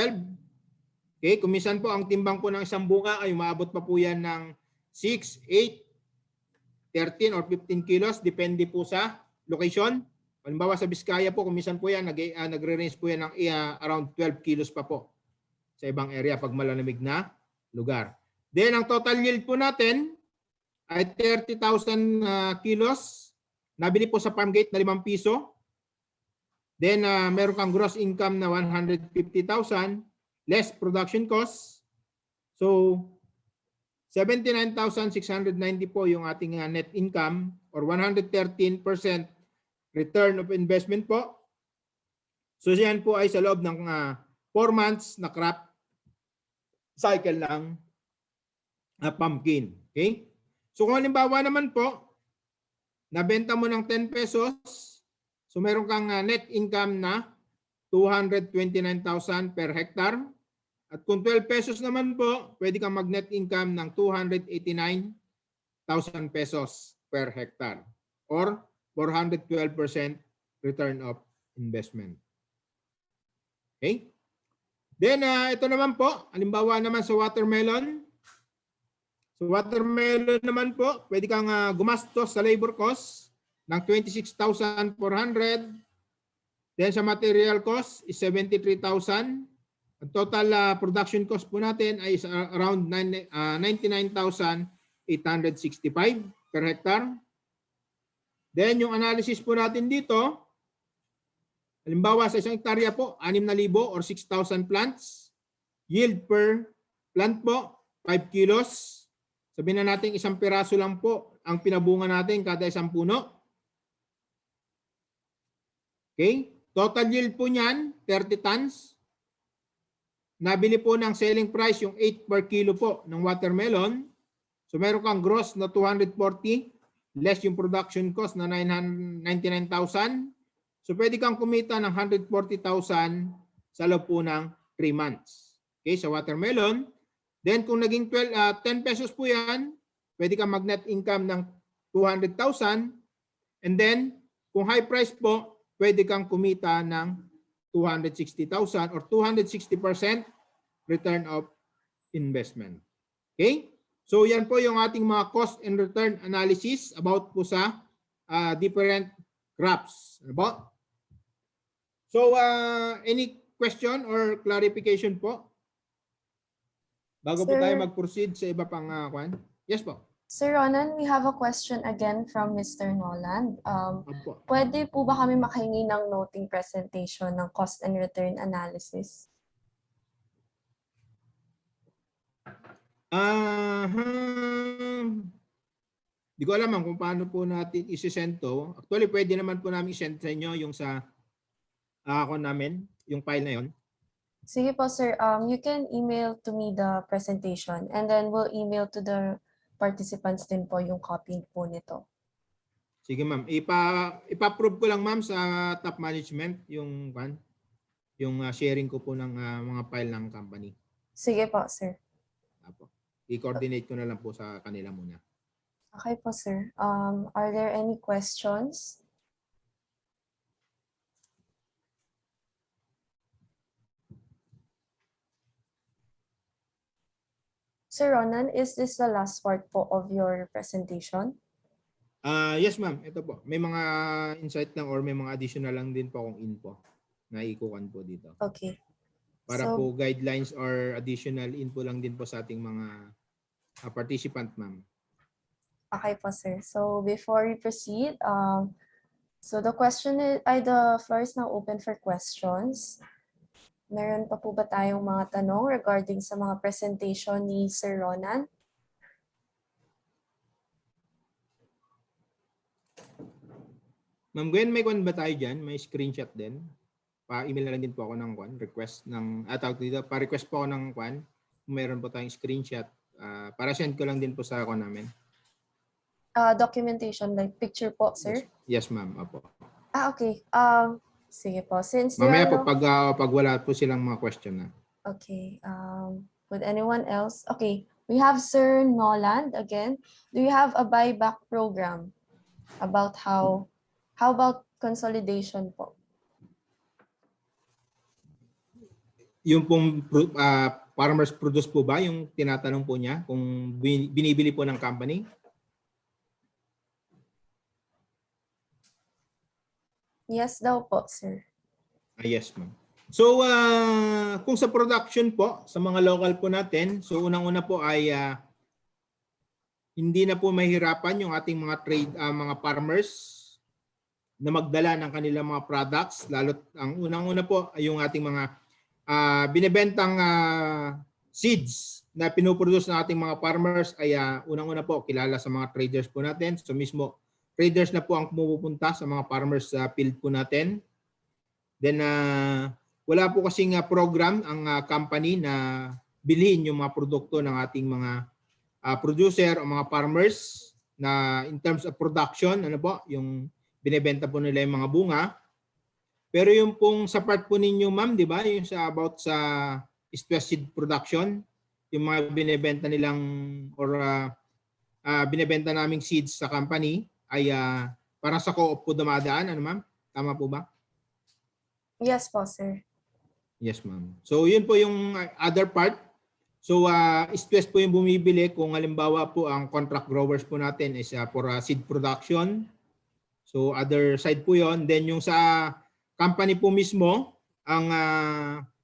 Okay, kung minsan po ang timbang po ng isang bunga ay umaabot pa po yan ng 6, 8, 13 or 15 kilos. Depende po sa location. Halimbawa sa Biskaya po, kung minsan po yan, nagre-range po yan ng around 12 kilos pa po sa ibang area pag malalamig na lugar. Then ang total yield po natin ay 30,000 kilos. Nabili po sa farm gate na 5 piso. Then meron kang gross income na 150,000 less production costs. So 79,690 po yung ating net income or 113% return of investment po. So yan po ay sa loob ng 4 months na crop cycle ng pumpkin. Okay? So kung halimbawa naman po, nabenta mo ng 10 pesos, so meron kang net income na 229,000 per hectare. At kung 12 pesos naman po, pwede kang mag-net income ng 289,000 pesos per hectare or 412% return of investment. Okay? Then ito naman po, halimbawa naman sa watermelon. So watermelon naman po, pwede kang gumastos sa labor cost ng 26,400. Then sa material cost is 73,000. Ang total production cost po natin ay around 99,865 per hectare. Then yung analysis po natin dito, halimbawa sa 1 hektarya po, 6,000 or 6,000 plants. Yield per plant po, 5 kilos. Sabihin na natin 1 piraso lang po ang pinabunga natin kada isang puno. Okay? Total yield po niyan, 30 tons. Nabili po ng selling price yung 8 per kilo po ng watermelon. So meron kang gross na 240 less yung production cost na 999,000. So pwede kang kumita ng 140,000 sa loob po ng 3 months. Okay, sa watermelon. Then kung naging 10 pesos po yan, pwede kang mag-net income ng 200,000. And then kung high price po, pwede kang kumita ng 260,000 or 260% return of investment. Okay? So yan po yung ating mga cost and return analysis about po sa different crops. Ano po? So any question or clarification po? Bago po tayo mag-proceed sa iba pang kwan. Yes po. Sir Ronan, we have a question again from Mr. Nolan. Opo. Pwede po ba kami makahingi ng noting presentation ng cost and return analysis? Di ko alam kung paano po natin isi-send to. Actually, pwede naman po namin i-send sa inyo yung sa account namin, yung file na yon. Sige po, sir. You can email to me the presentation and then we'll email to the participants din po yung copy po nito. Sige ma'am. Ipa-approve ko lang ma'am sa top management yung sharing ko po ng mga file ng company. Sige po, sir. Apo. I-coordinate ko na lang po sa kanila muna. Okay po, sir. Are there any questions? Sir Ronan, is this the last part po of your presentation? Yes ma'am, ito po. May mga insight lang or may mga additional lang din po akong info na ikukuhan po dito. Okay. Para po guidelines or additional info lang din po sa ating mga participant ma'am. Okay po, sir. So before we proceed, so the floor is now open for questions. Meron pa po ba tayong mga tanong regarding sa mga presentation ni Sir Ronan? Ma'am Gwen, may kwan ba tayo dyan? May screenshot din? Pa-email na lang din po ako ng request ng pa-request po ako ng kwan. Kung meron po tayong screenshot, para send ko lang din po sa ako namin. Documentation, like picture po, sir? Yes ma'am. Apo. Okay. Sige po. Since mamaya po pag wala po silang mga question na. Okay. Would anyone else? Okay. We have Sir Noland again. Do you have a buyback program about how about consolidation po? Yung pong farmers produce po ba yung tinatanong po niya kung binibili po ng company? Yes daw po, sir. Yes, ma'am. So, kung sa production po, sa mga local po natin, so unang-una po ay hindi na po mahirapan yung ating mga farmers na magdala ng kanilang mga products. Lalo ang unang-una po ay yung ating mga binebentang seeds na pinoproduce ng ating mga farmers ay unang-una po kilala sa mga traders po natin. So mismo traders na po ang pumupunta sa mga farmers sa field po natin. Then wala po kasing program ang company na bilhin yung mga produkto ng ating mga producer o mga farmers na in terms of production, ano po, yung binebenta po nila yung mga bunga. Pero yung pong sa part po ninyo ma'am, di ba, yung about sa stress seed production, yung mga binebenta nilang or binebenta naming seeds sa company ay parang sa co-op po dumadaan, ano ma'am? Tama po ba? Yes po, sir. Yes, ma'am. So, yun po yung other part. So, stress po yung bumibili kung halimbawa po ang contract growers po natin is for seed production. So, other side po yun. Then, yung sa company po mismo, ang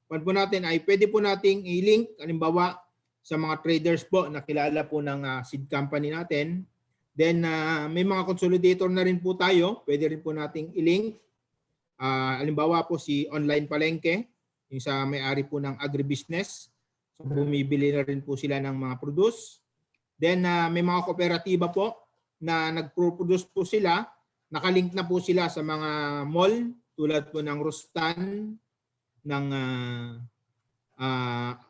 po natin ay pwede po nating i-link, halimbawa, sa mga traders po na kilala po ng seed company natin. Then, may mga consolidator na rin po tayo. Pwede rin po nating i-link. Halimbawa po si Online Palengke, yung sa may-ari po ng agribusiness. So, bumibili na rin po sila ng mga produce. Then, may mga kooperatiba po na nag-produce po sila. Nakalink na po sila sa mga mall tulad po ng Rustan, ng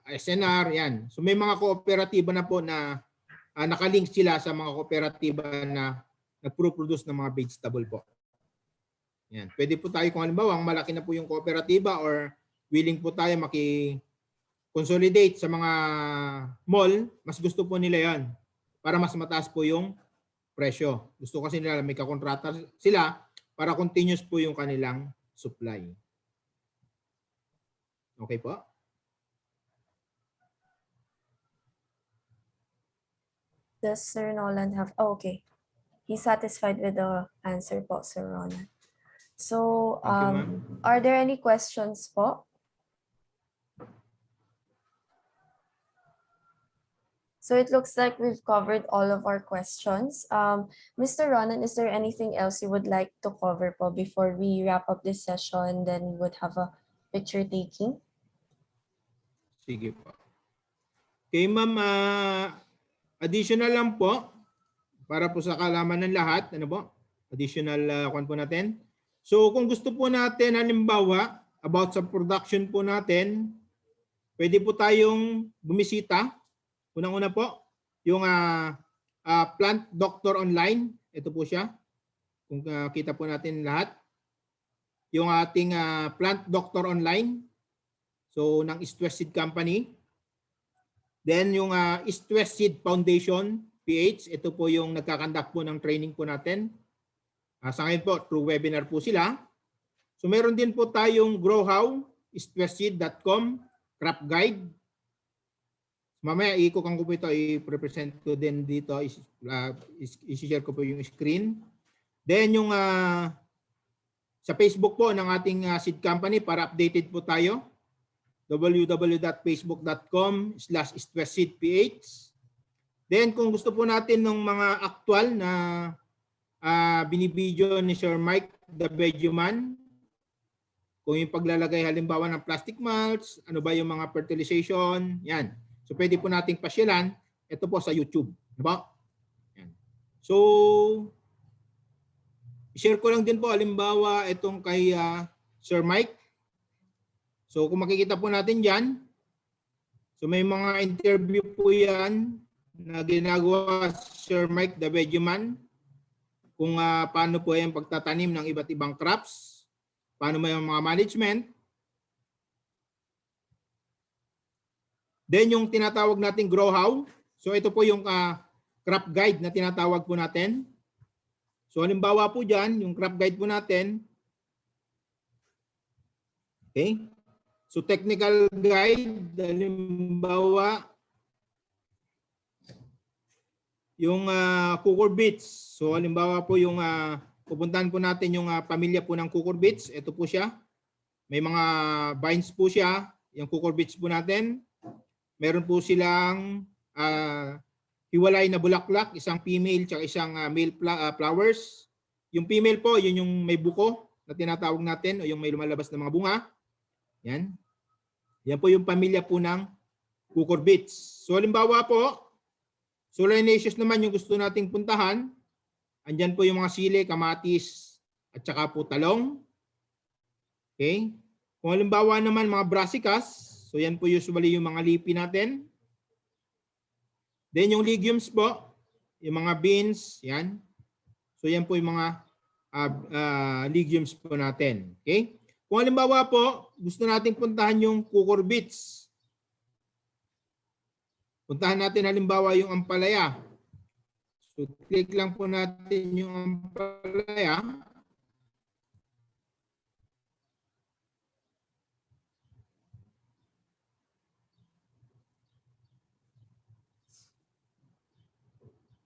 SNR, yan. So may mga kooperatiba na po na nakalink sila sa mga kooperatiba na nagpro-produce ng mga vegetable po. Yan. Pwede po tayo kung halimbawa, malaki na po yung kooperatiba or willing po tayo consolidate sa mga mall, mas gusto po nila yan para mas mataas po yung presyo. Gusto kasi nila may kakontrata sila para continuous po yung kanilang supply. Okay po? Does Sir Nolan have, oh, okay. He's satisfied with the answer po, Sir Ronan. So, Thank you, ma'am. are there any questions po? So it looks like we've covered all of our questions. Mr. Ronan, is there anything else you would like to cover po before we wrap up this session? Then we would have a picture taking. Sige po. Okay, ma'am. Additional lang po para po sa kaalaman ng lahat. Ano po? Additional kwan po natin. So kung gusto po natin, halimbawa, about sa production po natin, pwede po tayong bumisita. Unang-una po, yung Plant Doctor Online. Ito po siya. Kung kita po natin lahat. Yung ating Plant Doctor Online. So, ng East West Seed Company. Then, yung East West Seed Foundation, PH. Ito po yung nagkakandak po ng training po natin. Sa ngayon po, through webinar po sila. So, meron din po tayong Grow How, eastwestseed.com, crop guide. Mamaya ikukang ko po ito, i-present ko din dito, i-share ko po yung screen. Then yung sa Facebook po ng ating seed company para updated po tayo, www.facebook.com/eastwestseedph. Then kung gusto po natin ng mga aktual na binibideo ni Sir Mike the Vegueman, kung yung paglalagay halimbawa ng plastic mulch, ano ba yung mga fertilization, yan. So pwede po nating pasyalan, ito po sa YouTube. Diba? Yan. So, share ko lang din po, halimbawa, itong kay Sir Mike. So kung makikita po natin dyan, so may mga interview po yan na ginagawa Sir Mike the Vegueman kung paano po yung pagtatanim ng iba't ibang crops, paano may mga management. Then yung tinatawag nating Grow How. So ito po yung crop guide na tinatawag po natin. So halimbawa po dyan, yung crop guide po natin. Okay. So technical guide, halimbawa yung cucurbits. So halimbawa po yung pupuntahan po natin yung pamilya po ng cucurbits. Ito po siya. May mga vines po siya. Yung cucurbits po natin. Meron po silang hiwalay na bulaklak, isang female at isang male flowers. Yung female po, yun yung may buko na tinatawag natin o yung may lumalabas na mga bunga. Yan. Yan po yung pamilya po ng cucurbits. So halimbawa po, solanaceous naman yung gusto nating puntahan. Andyan po yung mga sili, kamatis at saka po talong. Okay? Kung halimbawa naman mga brassicas, so yan po usually yung mga leafy natin. Then yung legumes po, yung mga beans, yan. So yan po yung mga legumes po natin. Okay? Kung halimbawa po, gusto nating puntahan yung cucurbits. Puntahan natin halimbawa yung ampalaya. So click lang po natin yung ampalaya.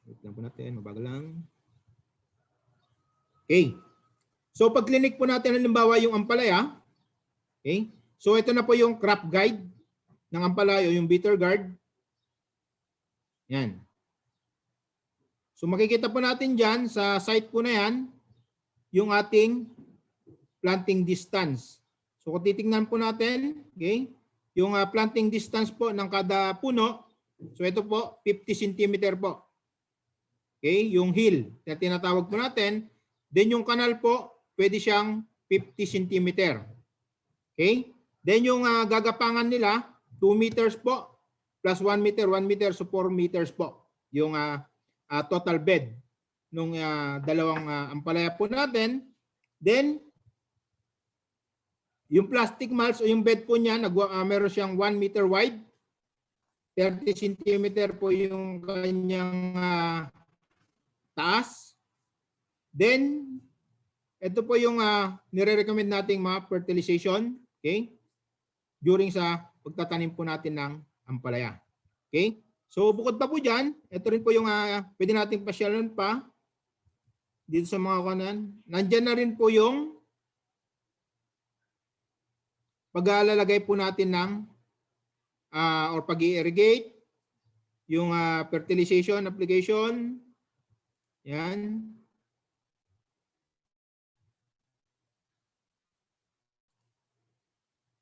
Wait lang po natin, mabagal lang. Okay. So pag clinic po natin halimbawa yung ampalaya, okay? So ito na po yung crop guide ng ampalaya o yung bitter gourd. Yan. So makikita po natin dyan sa site po na yan yung ating planting distance. So kung titingnan po natin, okay, yung planting distance po ng kada puno, so ito po 50 cm po. Okay, yung hill na tinatawag po natin. Then yung kanal po, pwede siyang 50 centimeter. Okay? Then yung gagapangan nila, 2 meters po, plus 1 meter, 1 meter, so 4 meters po. Yung total bed nung dalawang ampalaya po natin. Then, yung plastic mulch o yung bed po niya, meron siyang 1 meter wide. 30 centimeter po yung kanyang taas. Then, ito po yung nire-recommend nating mga fertilization. Okay? During sa pagtatanim po natin ng ampalaya. Okay? So bukod pa po dyan, ito rin po yung pwede nating pasyalan pa dito sa mga kanan. Nandyan na rin po yung pag-aalalagay po natin ng or pag-i-irrigate, yung fertilization application. Yan.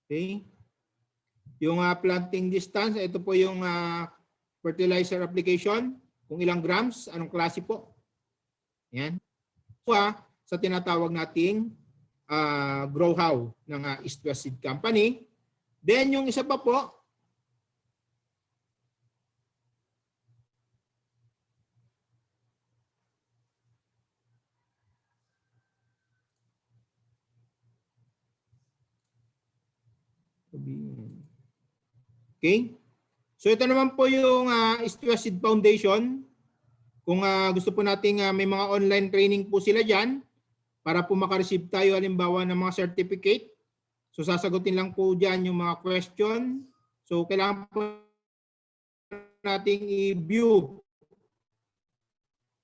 Okay. Yung planting distance, ito po yung fertilizer application. Kung ilang grams, anong klase po. Yan. Sa tinatawag nating grow how ng East West Seed Company. Then yung isa pa po, okay. So ito naman po yung East West Seed Foundation. Kung gusto po nating may mga online training po sila dyan para po makareceive tayo halimbawa ng mga certificate. So sasagutin lang po dyan yung mga question. So kailangan po nating i-view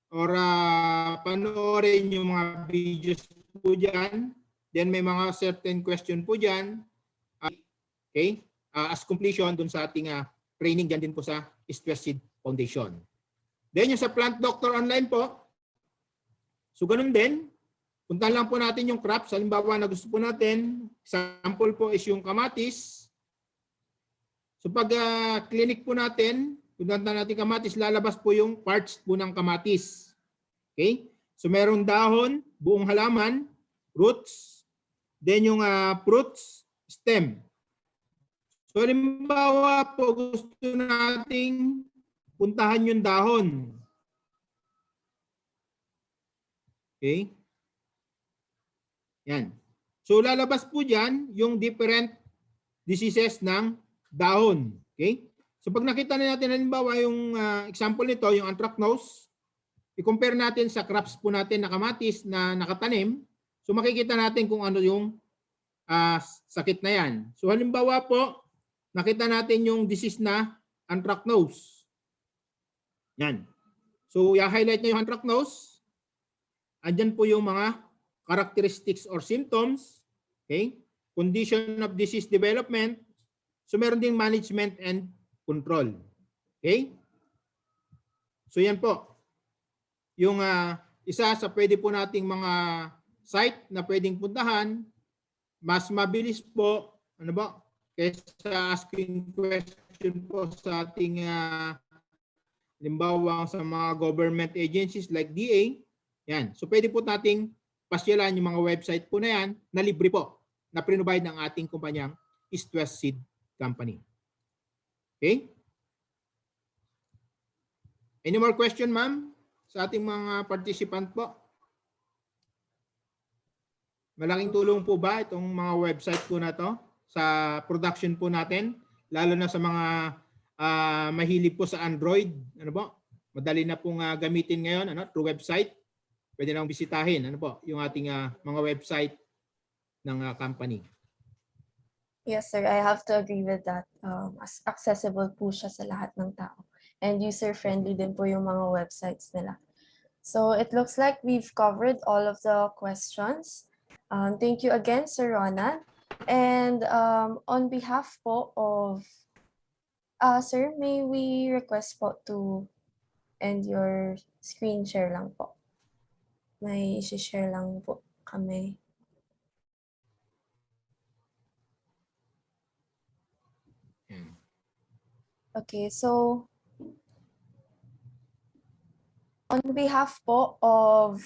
or panoorin yung mga videos po dyan. Then may mga certain question po dyan. Okay? As completion dun sa ating training dyan din po sa East West Seed Foundation. Then yung sa Plant Doctor Online po, so ganun din, puntahan lang po natin yung crops. Halimbawa na gusto po natin, sample po is yung kamatis. So pag clinic po natin, puntahan natin kamatis, lalabas po yung parts po ng kamatis. Okay? So merong dahon, buong halaman, roots, then yung fruits, stem. So halimbawa po gusto nating puntahan yung dahon. Okay? Yan. So lalabas po dyan yung different diseases ng dahon. Okay? So pag nakita na natin halimbawa yung example nito, yung anthracnose, i-compare natin sa crops po natin na kamatis na nakatanim, so makikita natin kung ano yung sakit na yan. So halimbawa po, nakita natin yung disease na anthracnose. Yan. So, i-highlight nyo yung anthracnose. Andyan po yung mga characteristics or symptoms. Okay? Condition of disease development. So, meron ding management and control. Okay? So, yan po. Yung isa sa pwede po nating mga site na pwedeng puntahan, mas mabilis po, ano ba, kaysa asking question po sa ating halimbawa sa mga government agencies like DA, yan. So pwede po nating pasyalan yung mga website po na yan na libre po na provide ng ating kumpanyang East West Seed Company. Okay? Any more question, ma'am? Sa ating mga participant po? Malaking tulong po ba itong mga website po na to sa production po natin? Lalo na sa mga mahilig po sa Android, ano po? Madali na pong gamitin ngayon, ano, through website. Pwede nang bisitahin, ano po, yung ating mga website ng company. Yes, sir. I have to agree with that. Accessible po siya sa lahat ng tao. And user-friendly din po yung mga websites nila. So it looks like we've covered all of the questions. Thank you again, Sir Ronan. And on behalf po of sir, may we request po to end your screen share lang po. May isi-share lang po kami. Okay, so On behalf po of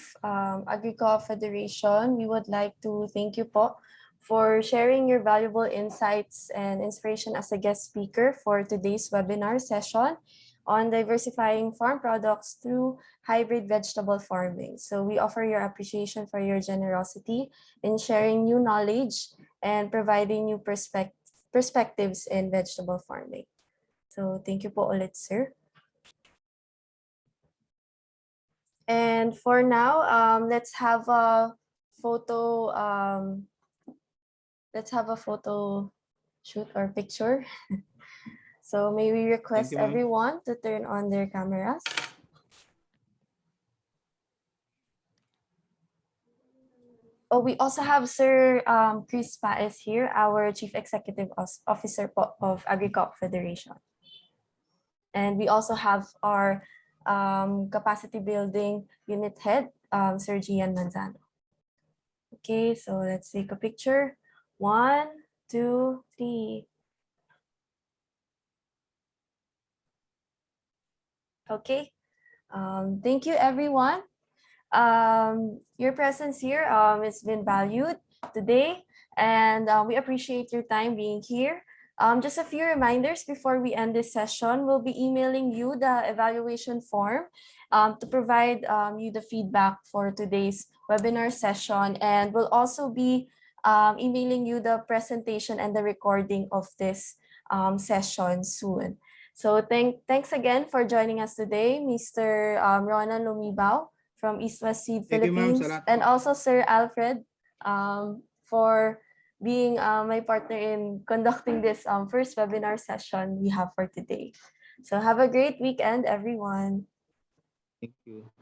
Agrico Federation, we would like to thank you po for sharing your valuable insights and inspiration as a guest speaker for today's webinar session on diversifying farm products through hybrid vegetable farming. So we offer your appreciation for your generosity in sharing new knowledge and providing new perspectives in vegetable farming. So thank you po ulit, sir. And for now, let's have a photo. Let's have a photo shoot or picture. So may we request you, ma'am. everyone to turn on their cameras. Oh, we also have Sir Chris Paez here, our Chief Executive Officer of Agriculture Federation. And we also have our Capacity Building Unit Head, Sir Gian Manzano. Okay, so let's take a picture. 1, 2, 3. Okay, thank you everyone. Your presence here has been valued today, and we appreciate your time being here. Just a few reminders before we end this session. We'll be emailing you the evaluation form to provide you the feedback for today's webinar session, and we'll also be emailing you the presentation and the recording of this session soon. So thanks again for joining us today, Mr. Ronan Lumibao from East West Seed Thank you, ma'am. Philippines, Salamat and po. also Sir Alfred for being my partner in conducting this first webinar session we have for today. So have a great weekend, everyone. Thank you.